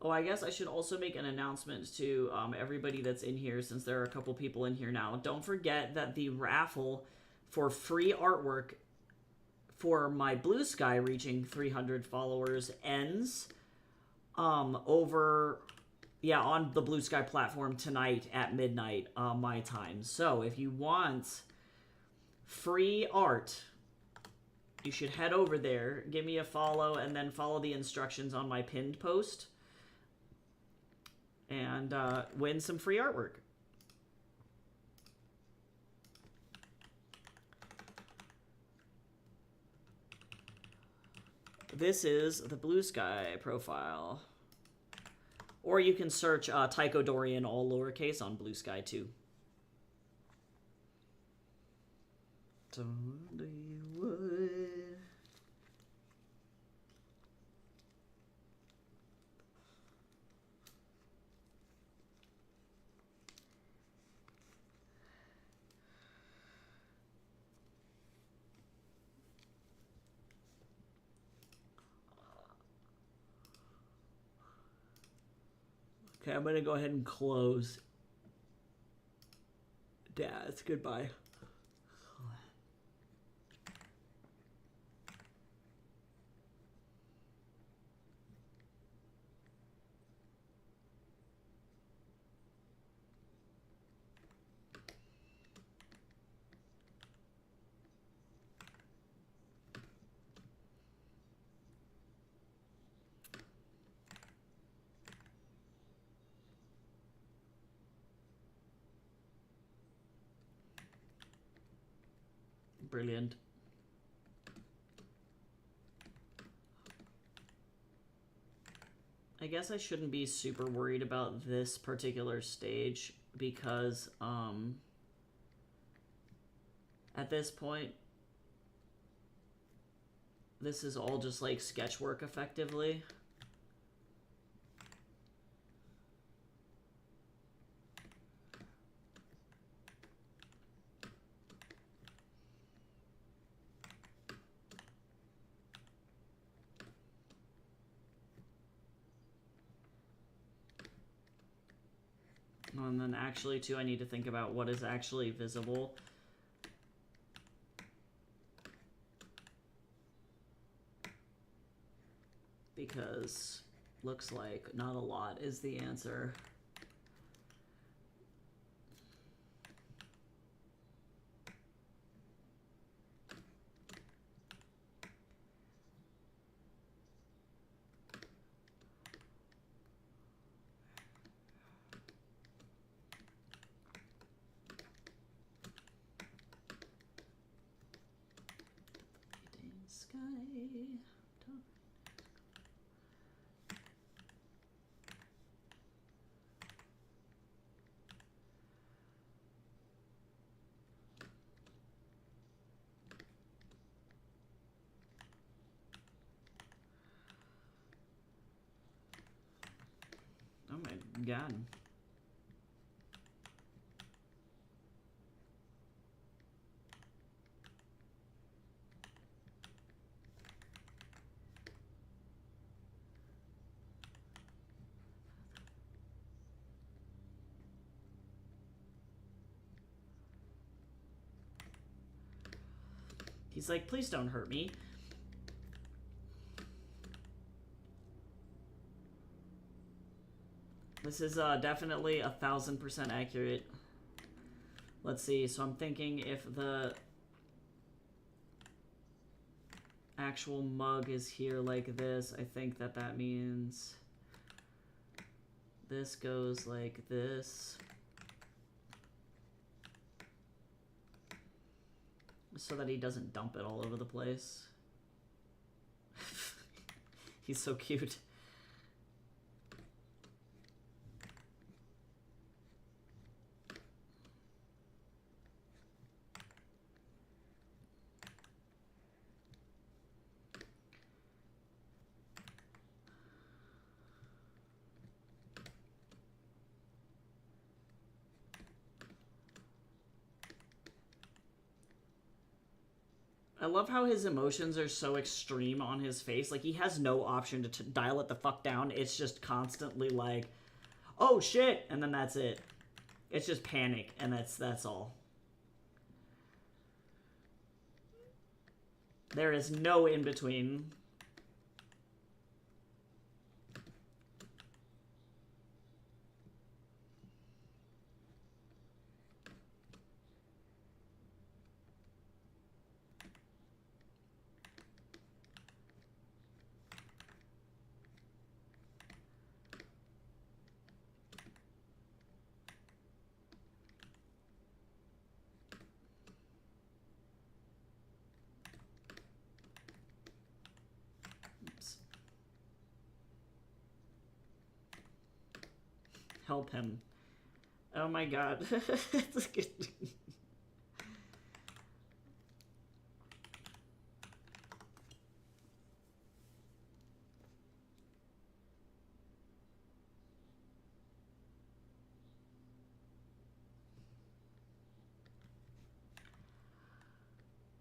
oh, I guess I should also make an announcement to everybody that's in here, since there are a couple people in here now. Don't forget that the raffle for free artwork for my Blue Sky reaching 300 followers ends over, yeah, on the Blue Sky platform tonight at midnight my time. So if you want free art, you should head over there, give me a follow, and then follow the instructions on my pinned post, and win some free artwork. This is the Blue Sky profile. Or you can search Tycho Dorian, all lowercase, on Blue Sky too. Okay, I'm gonna go ahead and close. Daz, goodbye. Brilliant. I guess I shouldn't be super worried about this particular stage because at this point this is all just like sketch work effectively. And then actually, too, I need to think about what is actually visible. Because looks like not a lot is the answer. Sky. Oh my god. He's like, please don't hurt me. This is definitely 1000% accurate. Let's see, so I'm thinking if the actual mug is here like this, I think that that means this goes like this. So that he doesn't dump it all over the place. He's so cute. I love how his emotions are so extreme on his face. Like, he has no option to dial it the fuck down. It's just constantly like, oh shit, and then that's it. It's just panic, and that's all. There is no in between. Help him. Oh my god.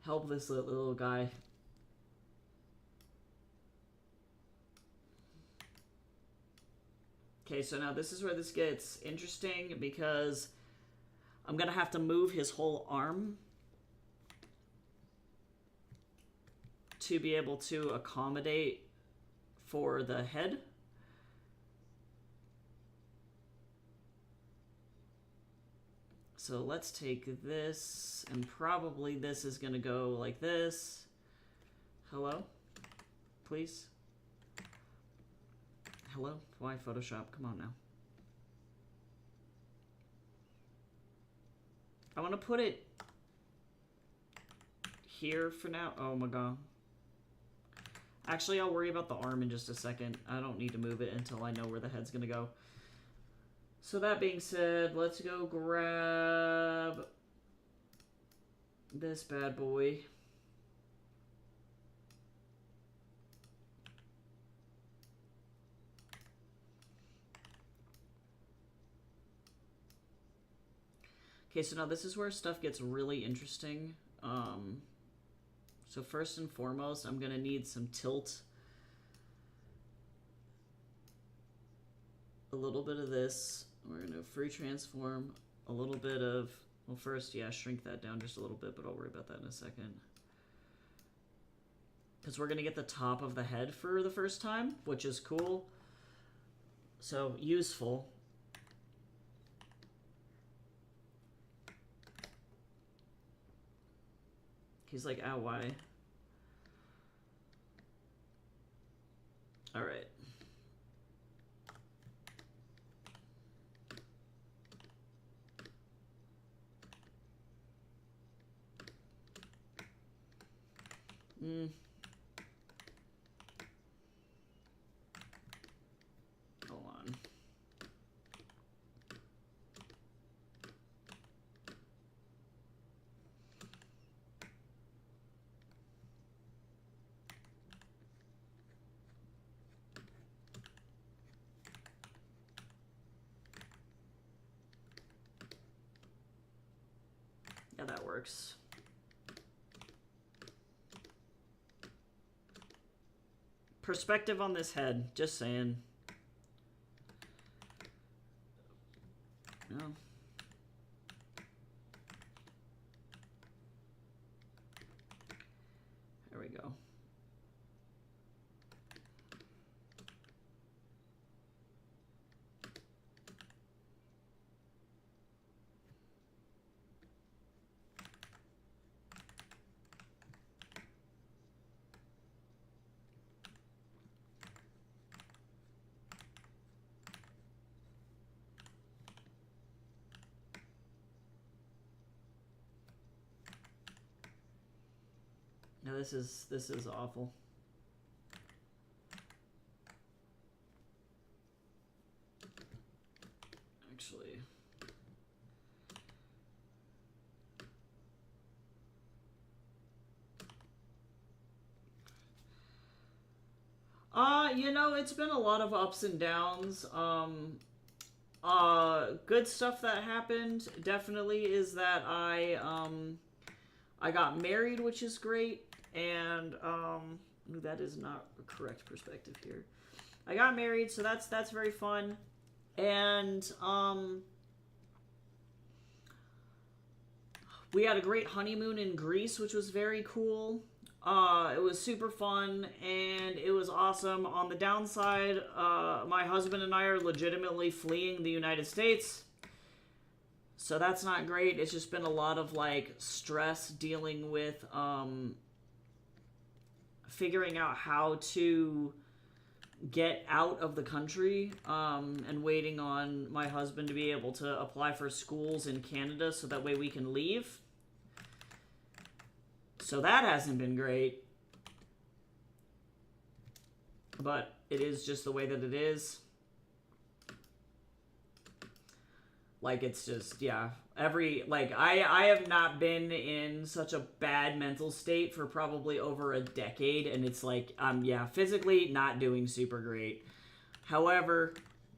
Help this little guy. Okay, so now this is where this gets interesting because I'm gonna have to move his whole arm to be able to accommodate for the head. So let's take this, and probably this is gonna go like this. Hello? Please? Hello? Why Photoshop? Come on now. I want to put it here for now. Oh my god. Actually, I'll worry about the arm in just a second. I don't need to move it until I know where the head's gonna go. So that being said, let's go grab this bad boy. Okay, so now this is where stuff gets really interesting. So first and foremost, I'm going to need some tilt. A little bit of this. We're going to free transform. A little bit of... Well, first, yeah, shrink that down just a little bit, but I'll worry about that in a second. Because we're going to get the top of the head for the first time, which is cool. So, useful. He's like, ow, why? Alright. Hold on. Yeah, that works. Perspective on this head, just saying. No. There we go. No, this is awful. Actually, you know, it's been a lot of ups and downs. Good stuff that happened definitely is that I got married, which is great. And that is not a correct perspective here. I got married, so that's very fun. And we had a great honeymoon in Greece, which was very cool. It was super fun and it was awesome. On the downside, my husband and I are legitimately fleeing the United States. So that's not great. It's just been a lot of like stress dealing with figuring out how to get out of the country, and waiting on my husband to be able to apply for schools in Canada so that way we can leave. So that hasn't been great. But it is just the way that it is. Like, it's just, yeah. I have not been in such a bad mental state for probably over a decade, and it's like, yeah, physically not doing super great. However,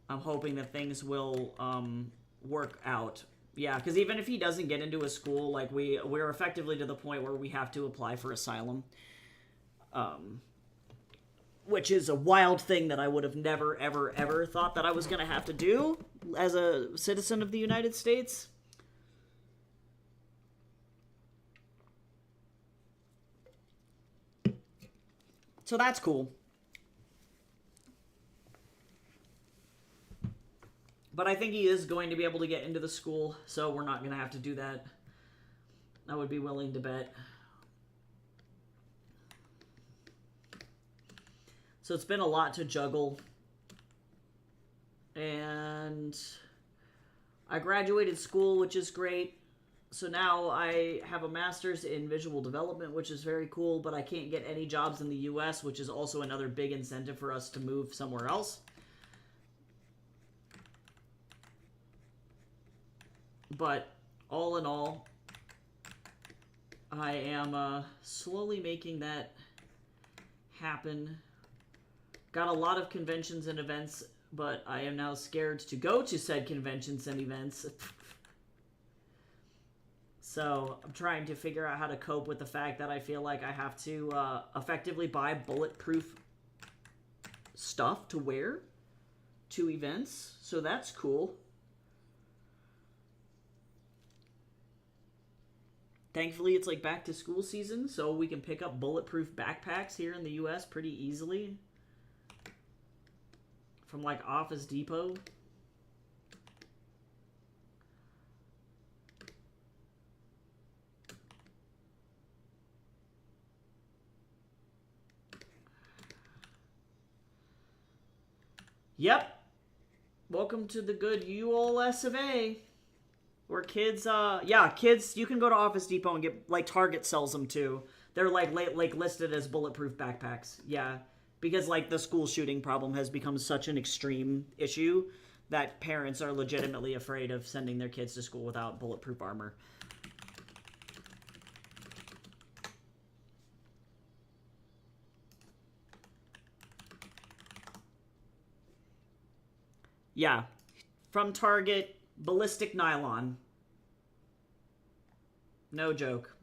I'm hoping that things will, work out. Yeah, because even if he doesn't get into a school, like, we're effectively to the point where we have to apply for asylum. Which is a wild thing that I would have never, ever, ever thought that I was going to have to do as a citizen of the United States. So that's cool. But I think he is going to be able to get into the school, so we're not going to have to do that. I would be willing to bet. So it's been a lot to juggle. And I graduated school, which is great. So now I have a master's in visual development, which is very cool, but I can't get any jobs in the US, which is also another big incentive for us to move somewhere else. But all in all, I am slowly making that happen. Got a lot of conventions and events, but I am now scared to go to said conventions and events. So I'm trying to figure out how to cope with the fact that I feel like I have to effectively buy bulletproof stuff to wear to events. So that's cool. Thankfully, it's like back to school season, so we can pick up bulletproof backpacks here in the US pretty easily. From like Office Depot. Yep. Welcome to the good ULS of A. Where kids, kids, you can go to Office Depot and get, like, Target sells them too. They're like listed as bulletproof backpacks. Yeah. Because, like, the school shooting problem has become such an extreme issue that parents are legitimately afraid of sending their kids to school without bulletproof armor. Yeah. From Target, ballistic nylon. No joke.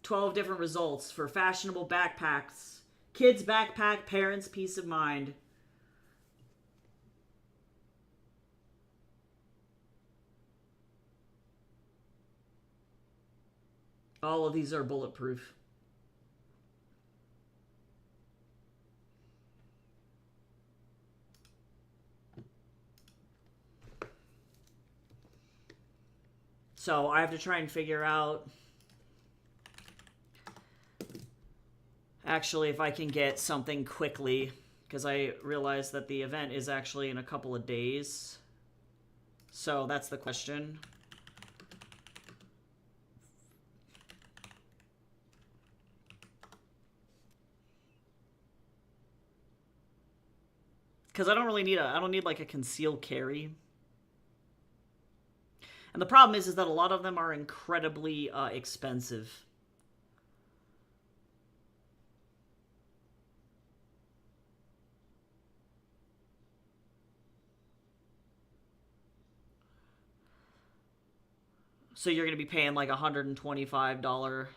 12 different results for fashionable backpacks. Kids backpack, parents peace of mind. All of these are bulletproof. So I have to try and figure out actually if I can get something quickly, because I realize that the event is actually in a couple of days. So that's the question. Because I don't need like a concealed carry. And the problem is that a lot of them are incredibly expensive. So you're going to be paying like $125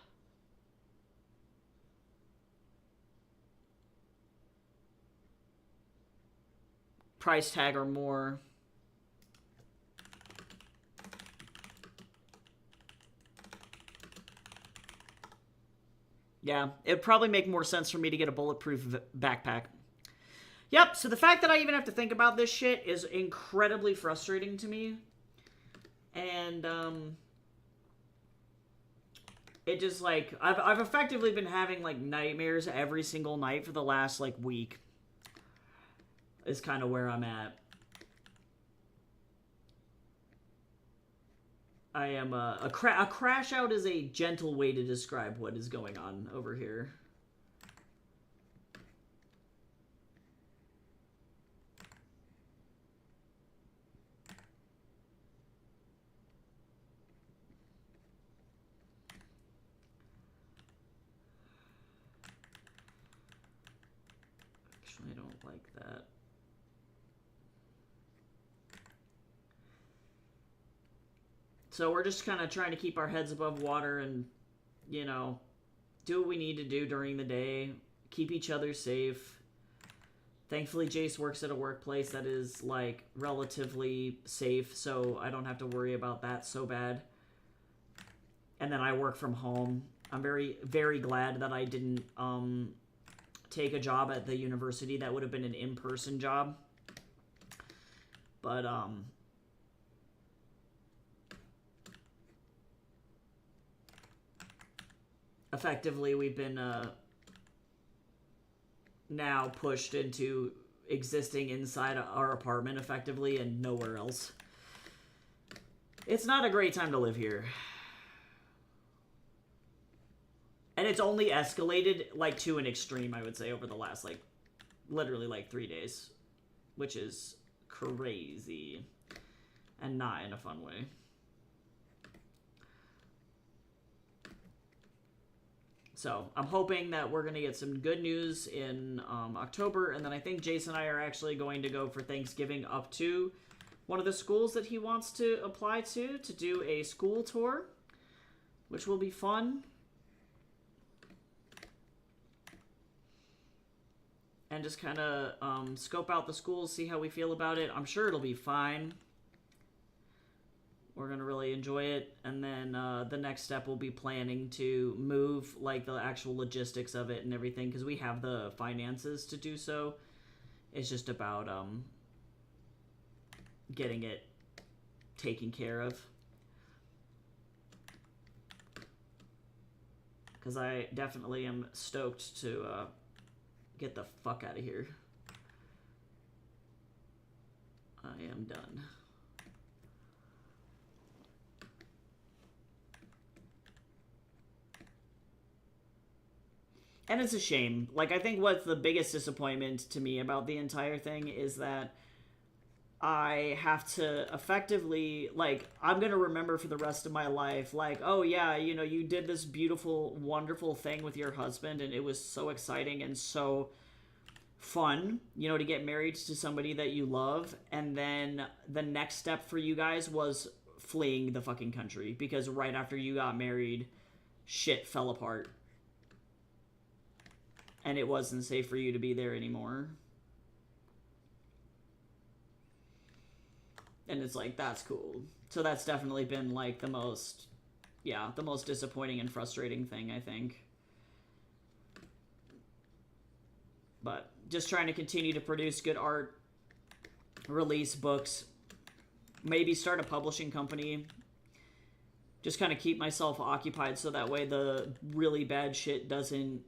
price tag or more. Yeah, it'd probably make more sense for me to get a bulletproof backpack. Yep, so the fact that I even have to think about this shit is incredibly frustrating to me. And, it just, like, I've effectively been having, like, nightmares every single night for the last, like, week. Is kind of where I'm at. I am, a crash out is a gentle way to describe what is going on over here. Actually, I don't like that. So we're just kind of trying to keep our heads above water and, you know, do what we need to do during the day. Keep each other safe. Thankfully, Jace works at a workplace that is, like, relatively safe, so I don't have to worry about that so bad. And then I work from home. I'm very, very glad that I didn't take a job at the university. That would have been an in-person job. But, effectively, we've been now pushed into existing inside our apartment effectively and nowhere else. It's not a great time to live here. And it's only escalated, like, to an extreme, I would say, over the last, like, literally, like, 3 days. Which is crazy. And not in a fun way. So, I'm hoping that we're going to get some good news in October. And then I think Jason and I are actually going to go for Thanksgiving up to one of the schools that he wants to apply to do a school tour. Which will be fun. And just kind of scope out the schools, see how we feel about it. I'm sure it'll be fine. We're going to really enjoy it. And then the next step will be planning to move, like, the actual logistics of it and everything. Because we have the finances to do so. It's just about getting it taken care of. Because I definitely am stoked to get the fuck out of here. I am done. And it's a shame. Like, I think what's the biggest disappointment to me about the entire thing is that I have to effectively, like, I'm going to remember for the rest of my life, like, oh yeah, you know, you did this beautiful, wonderful thing with your husband and it was so exciting and so fun, you know, to get married to somebody that you love. And then the next step for you guys was fleeing the fucking country because right after you got married, shit fell apart. And it wasn't safe for you to be there anymore. And it's like, that's cool. So that's definitely been, like, the most disappointing and frustrating thing, I think. But just trying to continue to produce good art, release books, maybe start a publishing company. Just kind of keep myself occupied so that way the really bad shit doesn't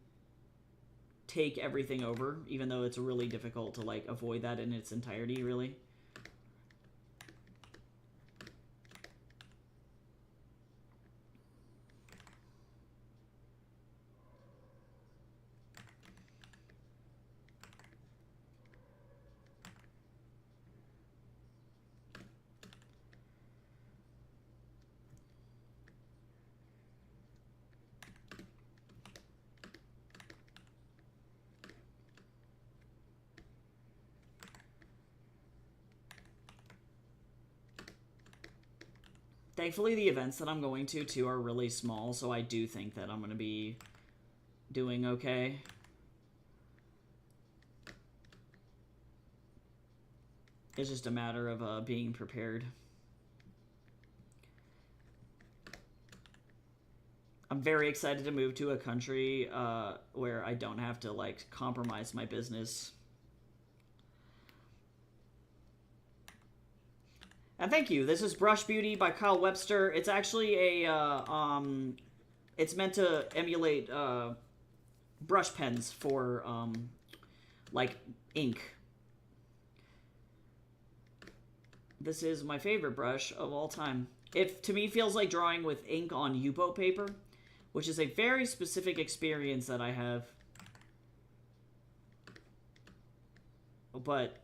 take everything over, even though it's really difficult to, like, avoid that in its entirety, really. Thankfully, the events that I'm going to, too, are really small, so I do think that I'm going to be doing okay. It's just a matter of being prepared. I'm very excited to move to a country where I don't have to, like, compromise my business. And thank you. This is Brush Beauty by Kyle Webster. It's actually a, it's meant to emulate brush pens for, like, ink. This is my favorite brush of all time. It, to me, feels like drawing with ink on Yupo paper, which is a very specific experience that I have. But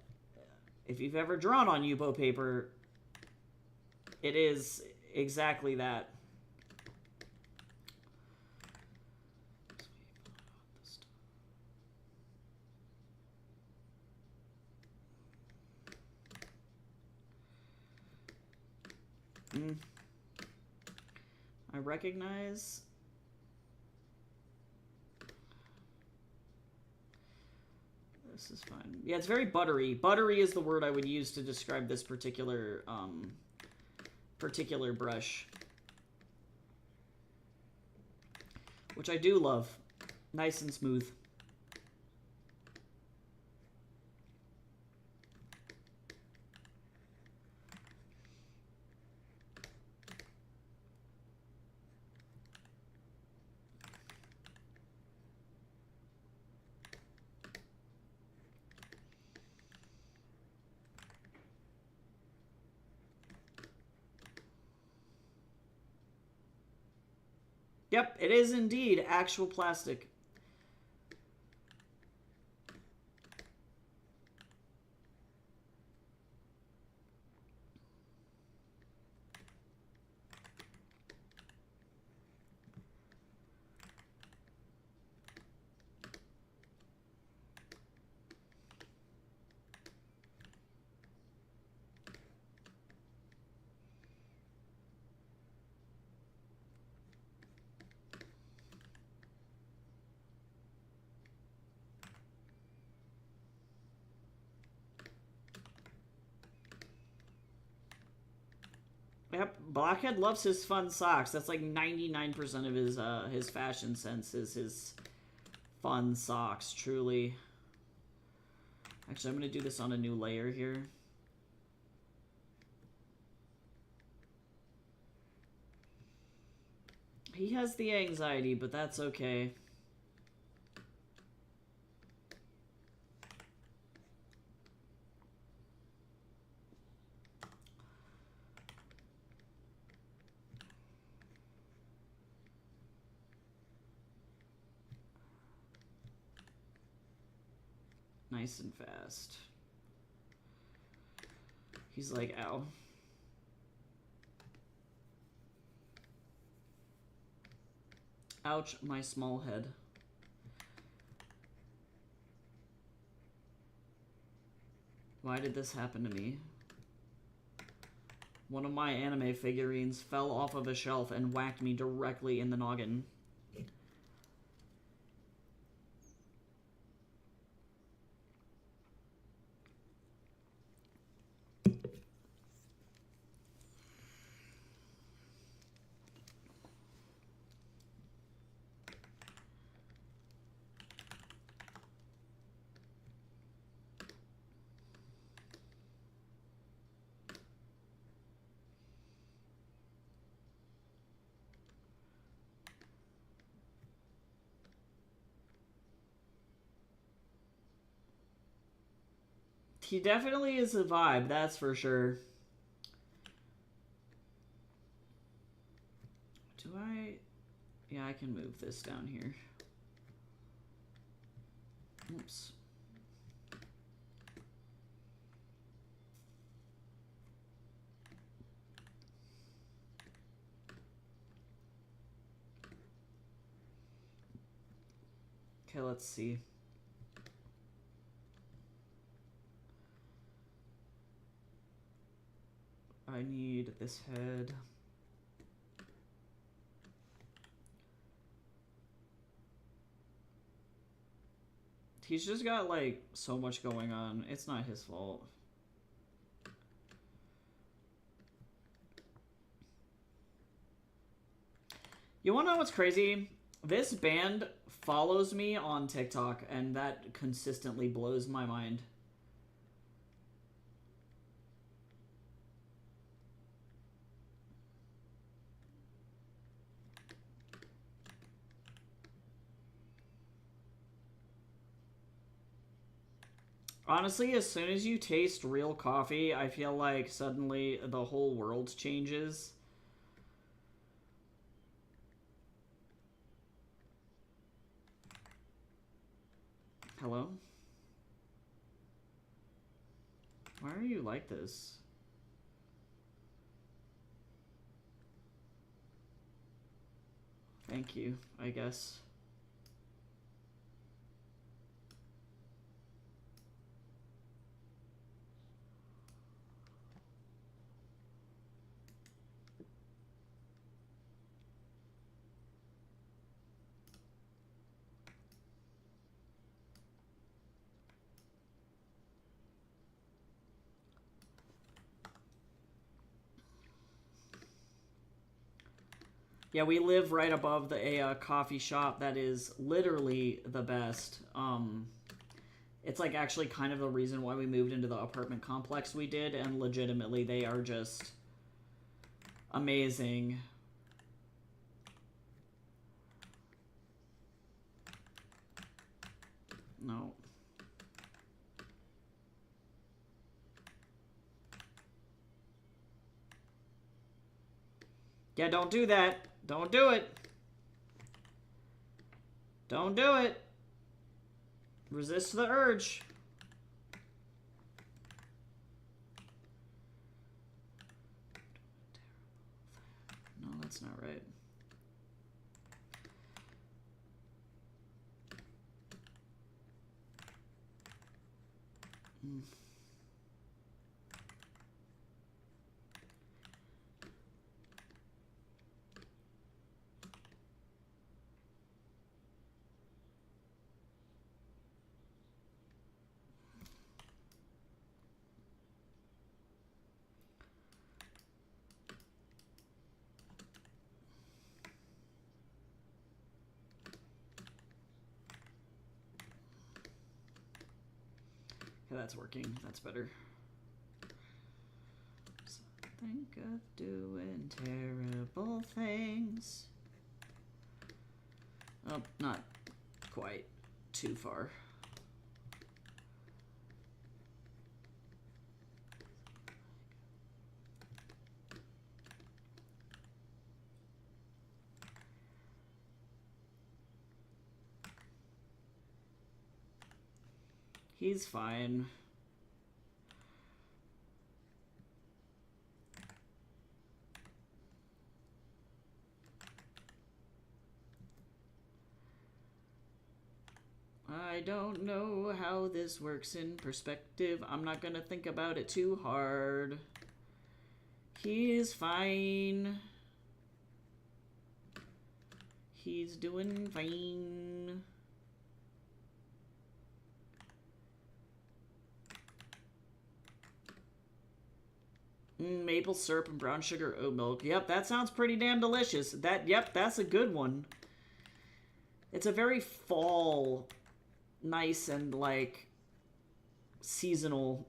if you've ever drawn on Yupo paper, it is exactly that. I recognize. This is fine. Yeah, it's very buttery. Buttery is the word I would use to describe this particular brush, which I do love. Nice and smooth. Yep, it is indeed actual plastic. Yep, Blockhead loves his fun socks. That's like 99% of his fashion sense is his fun socks, truly. Actually, I'm going to do this on a new layer here. He has the anxiety, but that's okay. Nice and fast. He's like, ow. Ouch, my small head. Why did this happen to me? One of my anime figurines fell off of a shelf and whacked me directly in the noggin. He definitely is a vibe, that's for sure. Do I... Yeah, I can move this down here. Oops. Okay, let's see. I need this head. He's just got, like, so much going on. It's not his fault. You wanna know what's crazy? This band follows me on TikTok, and that consistently blows my mind. Honestly, as soon as you taste real coffee, I feel like suddenly the whole world changes. Hello? Why are you like this? Thank you, I guess. Yeah, we live right above a coffee shop that is literally the best. It's like actually kind of the reason why we moved into the apartment complex we did, and legitimately they are just amazing. No. Yeah, don't do that. Don't do it. Don't do it. Resist the urge. No, that's not right. Okay, that's working. That's better. So think of doing terrible things. Oh, not quite too far. He's fine. I don't know how this works in perspective. I'm not gonna think about it too hard. He's fine. He's doing fine. Maple syrup and brown sugar oat milk. Yep, that sounds pretty damn delicious. Yep, that's a good one. It's a very fall, nice and like seasonal.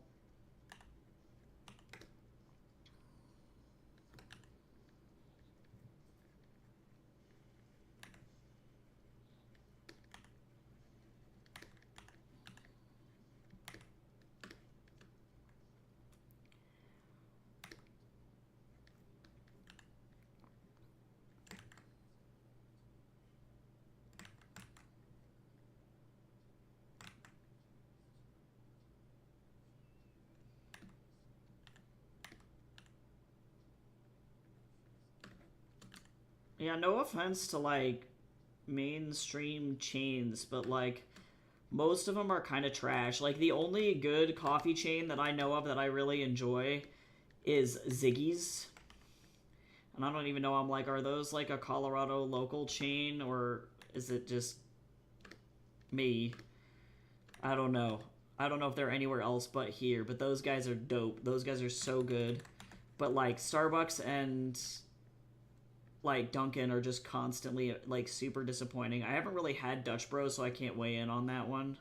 Yeah, no offense to like mainstream chains, but like most of them are kind of trash. Like the only good coffee chain that I know of that I really enjoy is Ziggy's. And I don't even know, I'm like, are those like a Colorado local chain or is it just me? I don't know. I don't know if they're anywhere else but here, but those guys are dope. Those guys are so good. But like Starbucks and like Dunkin' are just constantly like super disappointing. I haven't really had Dutch Bros, so I can't weigh in on that one.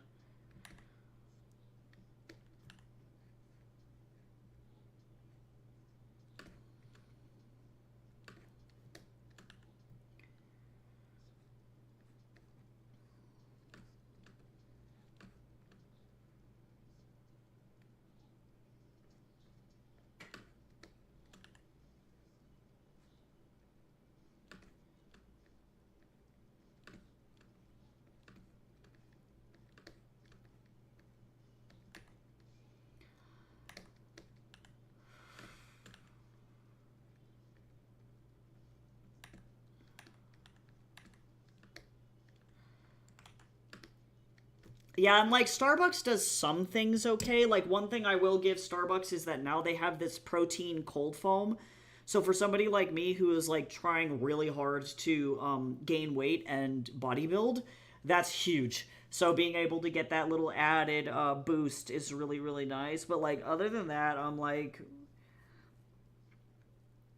Yeah, and like Starbucks does some things okay. Like one thing I will give Starbucks is that now they have this protein cold foam. So for somebody like me who is like trying really hard to gain weight and body build, that's huge. So being able to get that little added boost is really really nice. But like other than that, I'm like,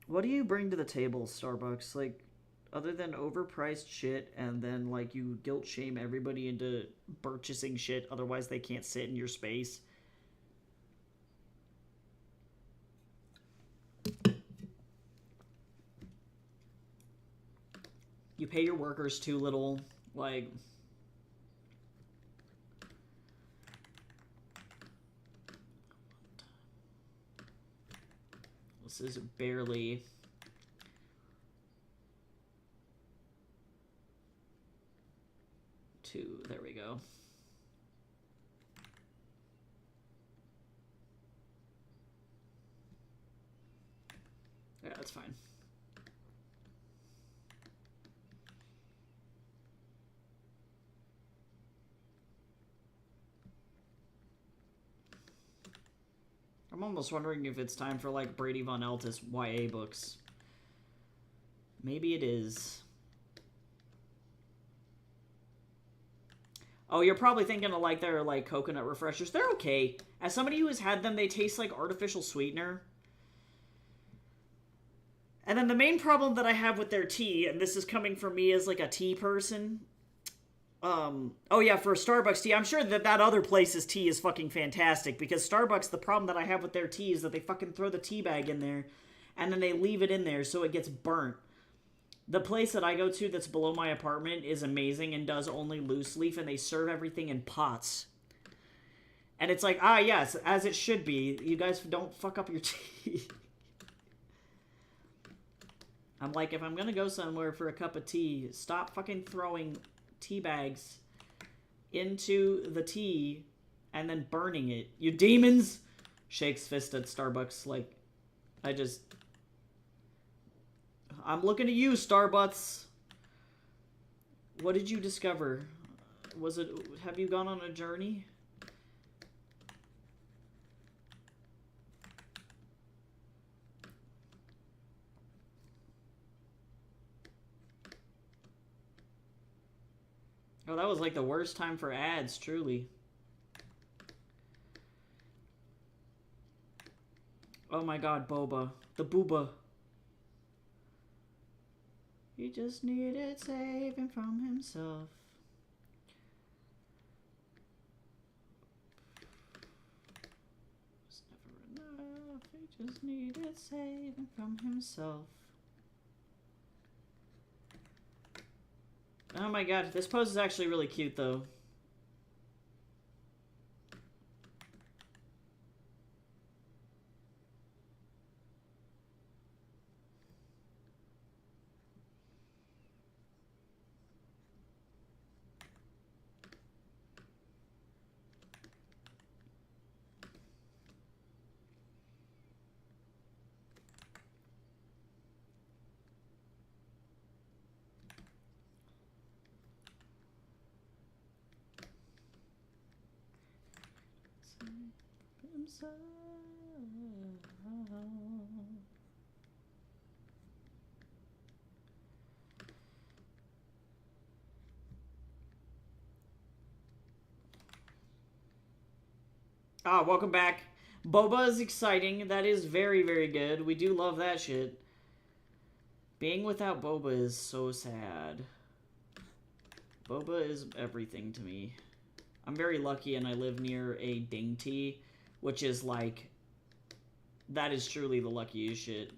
what do you bring to the table, Starbucks? Like other than overpriced shit and then like you guilt shame everybody into purchasing shit otherwise they can't sit in your space. You pay your workers too little, like this is barely. 2. There we go. Yeah, that's fine. I'm almost wondering if it's time for, like, Brady Von Eltis YA books. Maybe it is. Oh, you're probably thinking of, like, their, like, coconut refreshers. They're okay. As somebody who has had them, they taste like artificial sweetener. And then the main problem that I have with their tea, and this is coming from me as, like, a tea person... oh yeah, for Starbucks tea, I'm sure that other place's tea is fucking fantastic, because Starbucks, the problem that I have with their tea is that they fucking throw the tea bag in there, and then they leave it in there so it gets burnt. The place that I go to that's below my apartment is amazing and does only loose leaf, and they serve everything in pots. And it's like, ah yes, as it should be. You guys don't fuck up your tea. I'm like, if I'm gonna go somewhere for a cup of tea, stop fucking throwing tea bags into the tea and then burning it. You demons! Shakes fist at Starbucks. Like, I'm looking at you, Starbucks. What did you discover? Have you gone on a journey? Oh, that was like the worst time for ads, truly. Oh my god, Boba. The booba. He just needed saving from himself. It's never enough. He just needed saving from himself. Oh my god, this pose is actually really cute, though. Ah, welcome back. Boba is exciting. That is very, very good. We do love that shit. Being without Boba is so sad. Boba is everything to me. I'm very lucky and I live near a ding tea, which is like... That is truly the luckiest shit.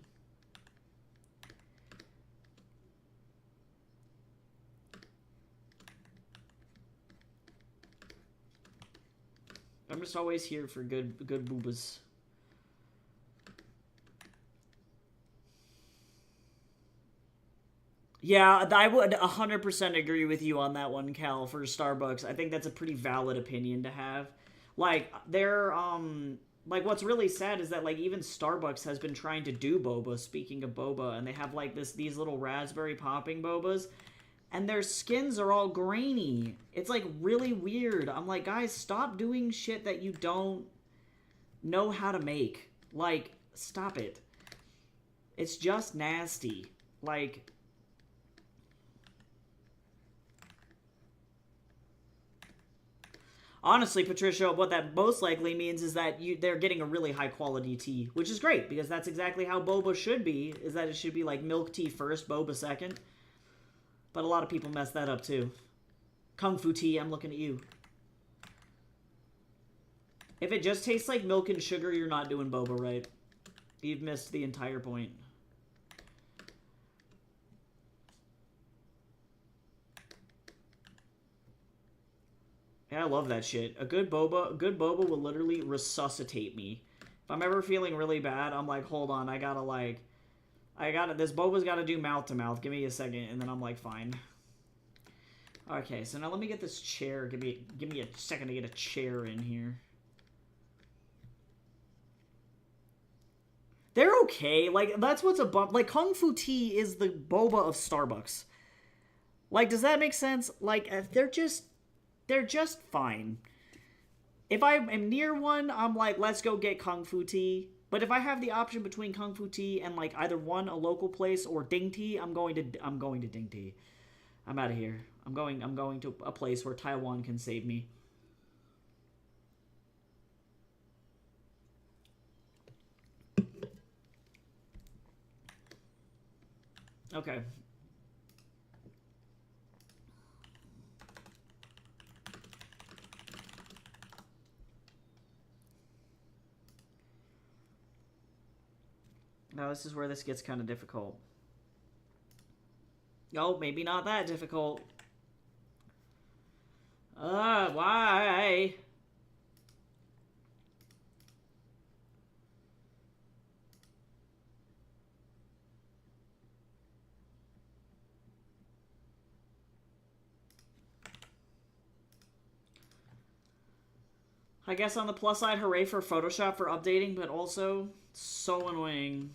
I'm just always here for good boobas. Yeah, I would 100% agree with you on that one, Cal, for Starbucks. I think that's a pretty valid opinion to have. Like, like, what's really sad is that, like, even Starbucks has been trying to do boba, speaking of boba, and they have, like, these little raspberry popping bobas, and their skins are all grainy. It's, like, really weird. I'm like, guys, stop doing shit that you don't know how to make. Like, stop it. It's just nasty. Like... Honestly, Patricia, what that most likely means is that they're getting a really high quality tea, which is great, because that's exactly how boba should be, is that it should be like milk tea first, boba second. But a lot of people mess that up too. Kung Fu tea, I'm looking at you. If it just tastes like milk and sugar, you're not doing boba right. You've missed the entire point. Yeah, I love that shit. A good boba will literally resuscitate me. If I'm ever feeling really bad, I'm like, hold on, this boba's gotta do mouth to mouth. Give me a second, and then I'm like, fine. Okay, so now let me get this chair. Give me a second to get a chair in here. They're okay. Like, that's what's a bump. Like, Kung Fu Tea is the boba of Starbucks. Like, does that make sense? Like, they're just fine. If I am near one, I'm like, let's go get Kung Fu Tea. But if I have the option between Kung Fu Tea and like either one, a local place, or Ding Tea, I'm going to Ding Tea. I'm out of here. I'm going to a place where Taiwan can save me. Okay. Now this is where this gets kind of difficult. Oh, maybe not that difficult. Why? I guess on the plus side, hooray for Photoshop for updating, but also so annoying.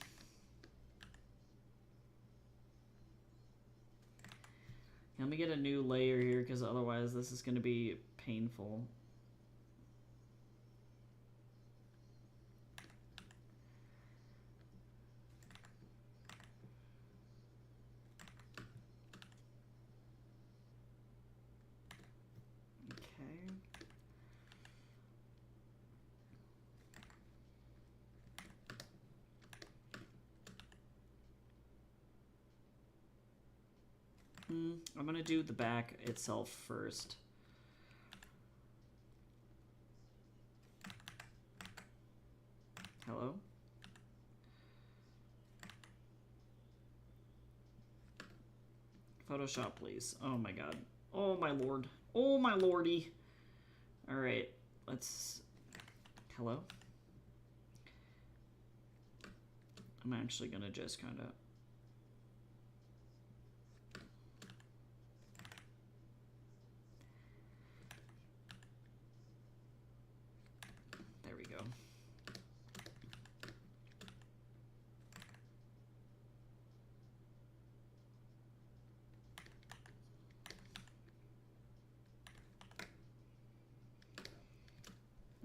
Let me get a new layer here, because otherwise this is going to be painful. Okay. I'm going to do the back itself first. Hello? Photoshop, please. Oh my god. Oh my lord. Oh my lordy. Alright, let's... Hello? I'm actually gonna just kind of... There we go.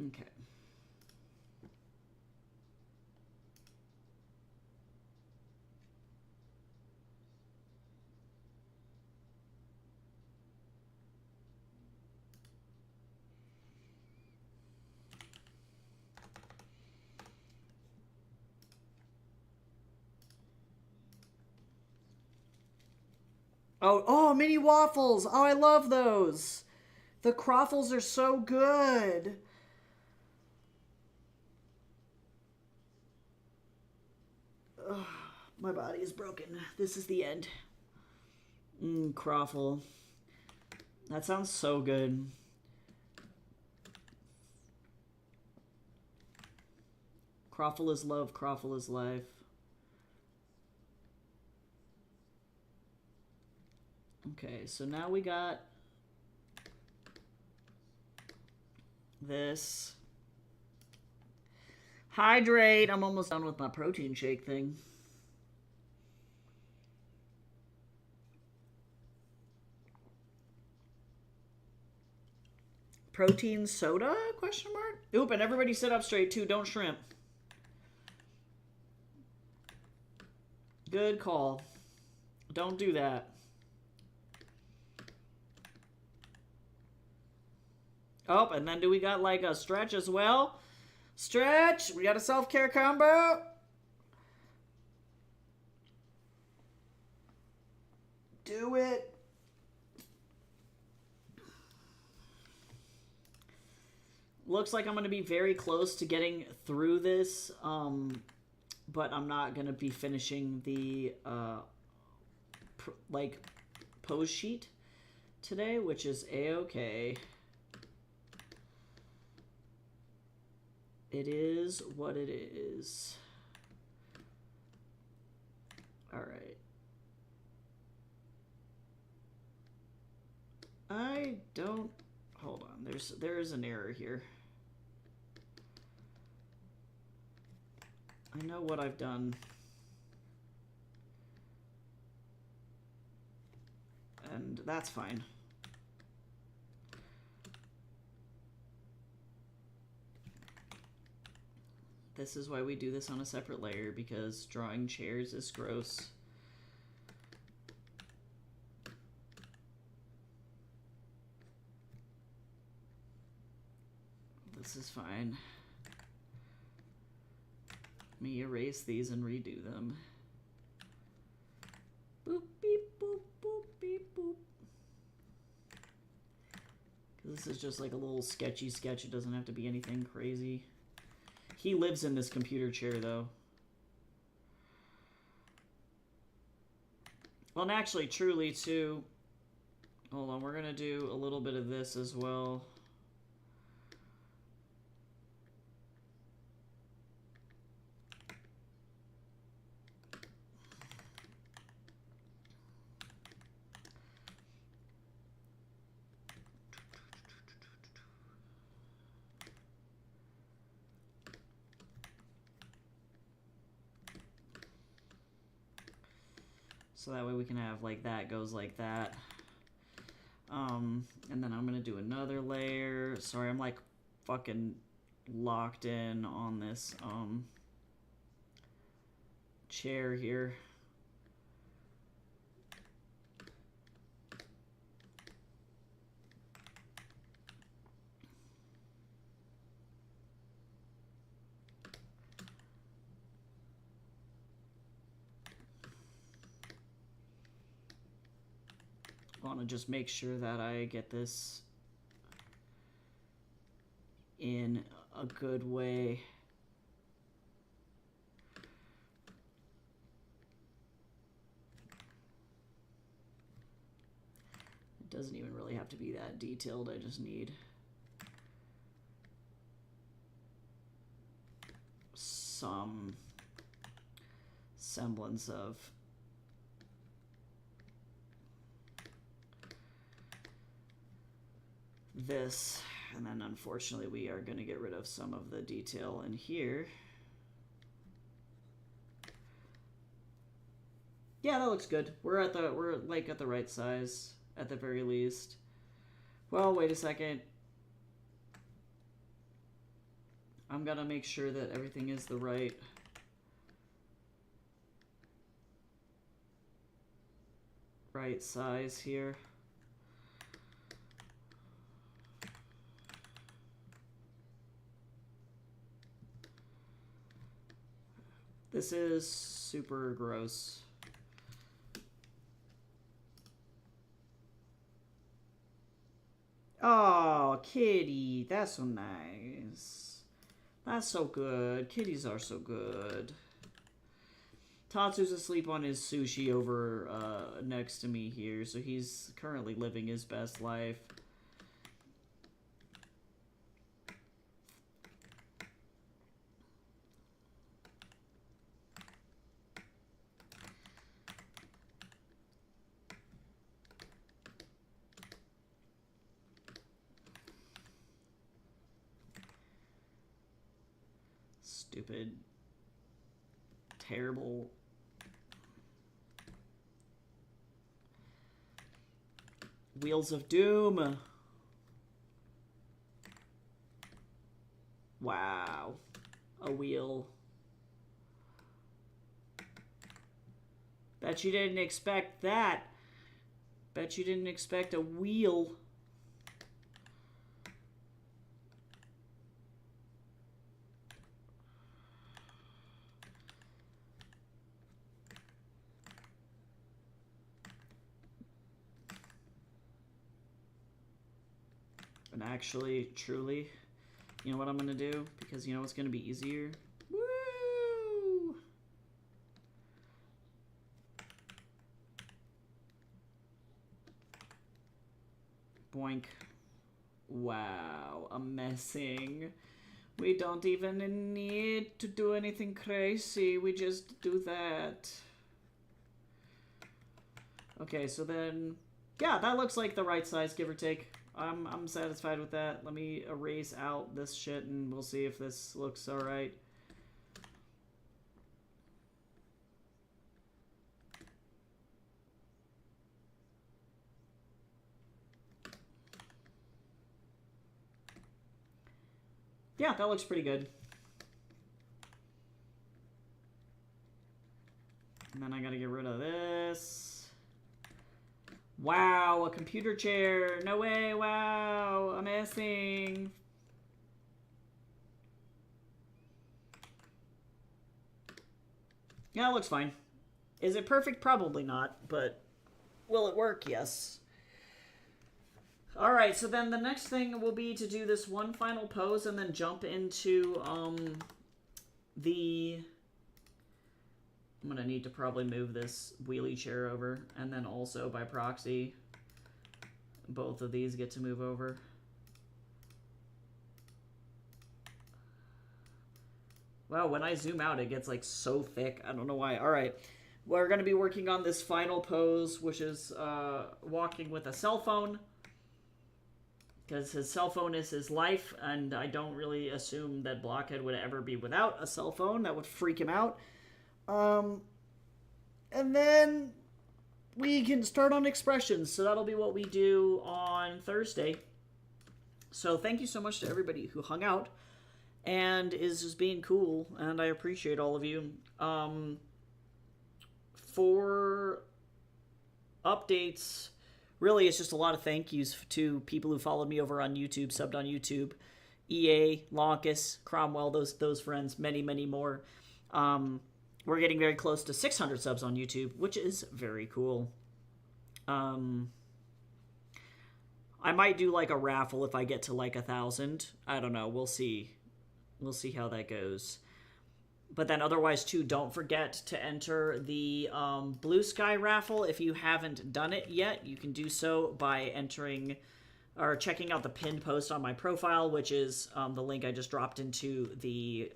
Okay. Oh, mini waffles! Oh, I love those! The Croffles are so good! Ugh, my body is broken. This is the end. Croffle. That sounds so good. Croffle is love, Croffle is life. Okay, so now we got this. Hydrate! I'm almost done with my protein shake thing. Protein soda? Question mark? Oop, and everybody sit up straight too. Don't shrimp. Good call. Don't do that. Oh, and then do we got like a stretch as well? Stretch! We got a self-care combo. Do it. Looks like I'm going to be very close to getting through this, but I'm not going to be finishing the pose sheet today, which is a-okay. It is what it is. All right. I don't... Hold on. There's an error here. I know what I've done. And that's fine. This is why we do this on a separate layer, because drawing chairs is gross. This is fine. Let me erase these and redo them. Boop, beep, boop, boop, beep, boop. This is just like a little sketchy sketch. It doesn't have to be anything crazy. He lives in this computer chair, though. Well, and actually, truly, too... Hold on, we're going to do a little bit of this as well. So that way we can have, like, that goes like that. And then I'm going to do another layer. Sorry, I'm, like, fucking locked in on this, chair here. I want to just make sure that I get this in a good way. It doesn't even really have to be that detailed. I just need some semblance of this, and then unfortunately we are going to get rid of some of the detail in here. Yeah, that looks good. We're like at the right size at the very least. Well, wait a second. I'm gonna make sure that everything is the right size here. This is super gross. Oh, kitty, that's so nice. That's so good. Kitties are so good. Tatsu's asleep on his sushi over next to me here, so he's currently living his best life. Stupid, terrible. Wheels of Doom. Wow. A wheel. Bet you didn't expect that. Bet you didn't expect a wheel. And actually, truly, you know what I'm going to do? Because you know what's going to be easier? Woo! Boink. Wow, amazing. We don't even need to do anything crazy. We just do that. Okay, so then Yeah, that looks like the right size, give or take. I'm satisfied with that. Let me erase out this shit and we'll see if this looks alright. Yeah, that looks pretty good. And then I gotta get rid of this. Wow, a computer chair. No way, wow, amazing. Yeah, it looks fine. Is it perfect? Probably not, but will it work? Yes. Alright, so then the next thing will be to do this one final pose and then jump into the... I'm going to need to probably move this wheelie chair over, and then also by proxy, both of these get to move over. Wow, when I zoom out, it gets like so thick. I don't know why. All right, we're going to be working on this final pose, which is walking with a cell phone, because his cell phone is his life, and I don't really assume that Blockhead would ever be without a cell phone. That would freak him out. And then we can start on expressions. So that'll be what we do on Thursday. So thank you so much to everybody who hung out and is just being cool. And I appreciate all of you. For updates, really, it's just a lot of thank yous to people who followed me over on YouTube, subbed on YouTube, EA, Lonkus, Cromwell, those friends, many, many more. We're getting very close to 600 subs on YouTube, which is very cool. I might do like a raffle if I get to like 1,000. I don't know. We'll see. We'll see how that goes. But then otherwise, too, don't forget to enter the Blue Sky raffle. If you haven't done it yet, you can do so by entering or checking out the pinned post on my profile, which is the link I just dropped into the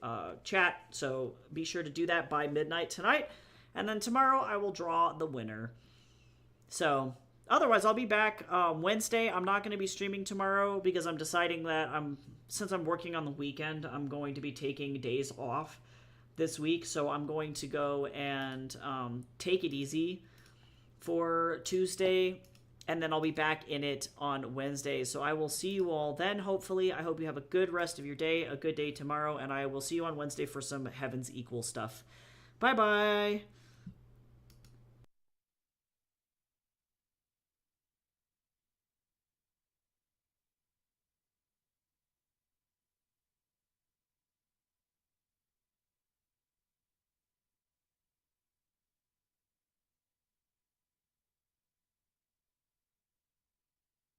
chat. So be sure to do that by midnight tonight. And then tomorrow I will draw the winner. So otherwise, I'll be back Wednesday. I'm not going to be streaming tomorrow because I'm deciding that since I'm working on the weekend, I'm going to be taking days off this week. So I'm going to go and take it easy for Tuesday. And then I'll be back in it on Wednesday. So I will see you all then, hopefully. I hope you have a good rest of your day, a good day tomorrow, and I will see you on Wednesday for some Heaven's Equal stuff. Bye-bye.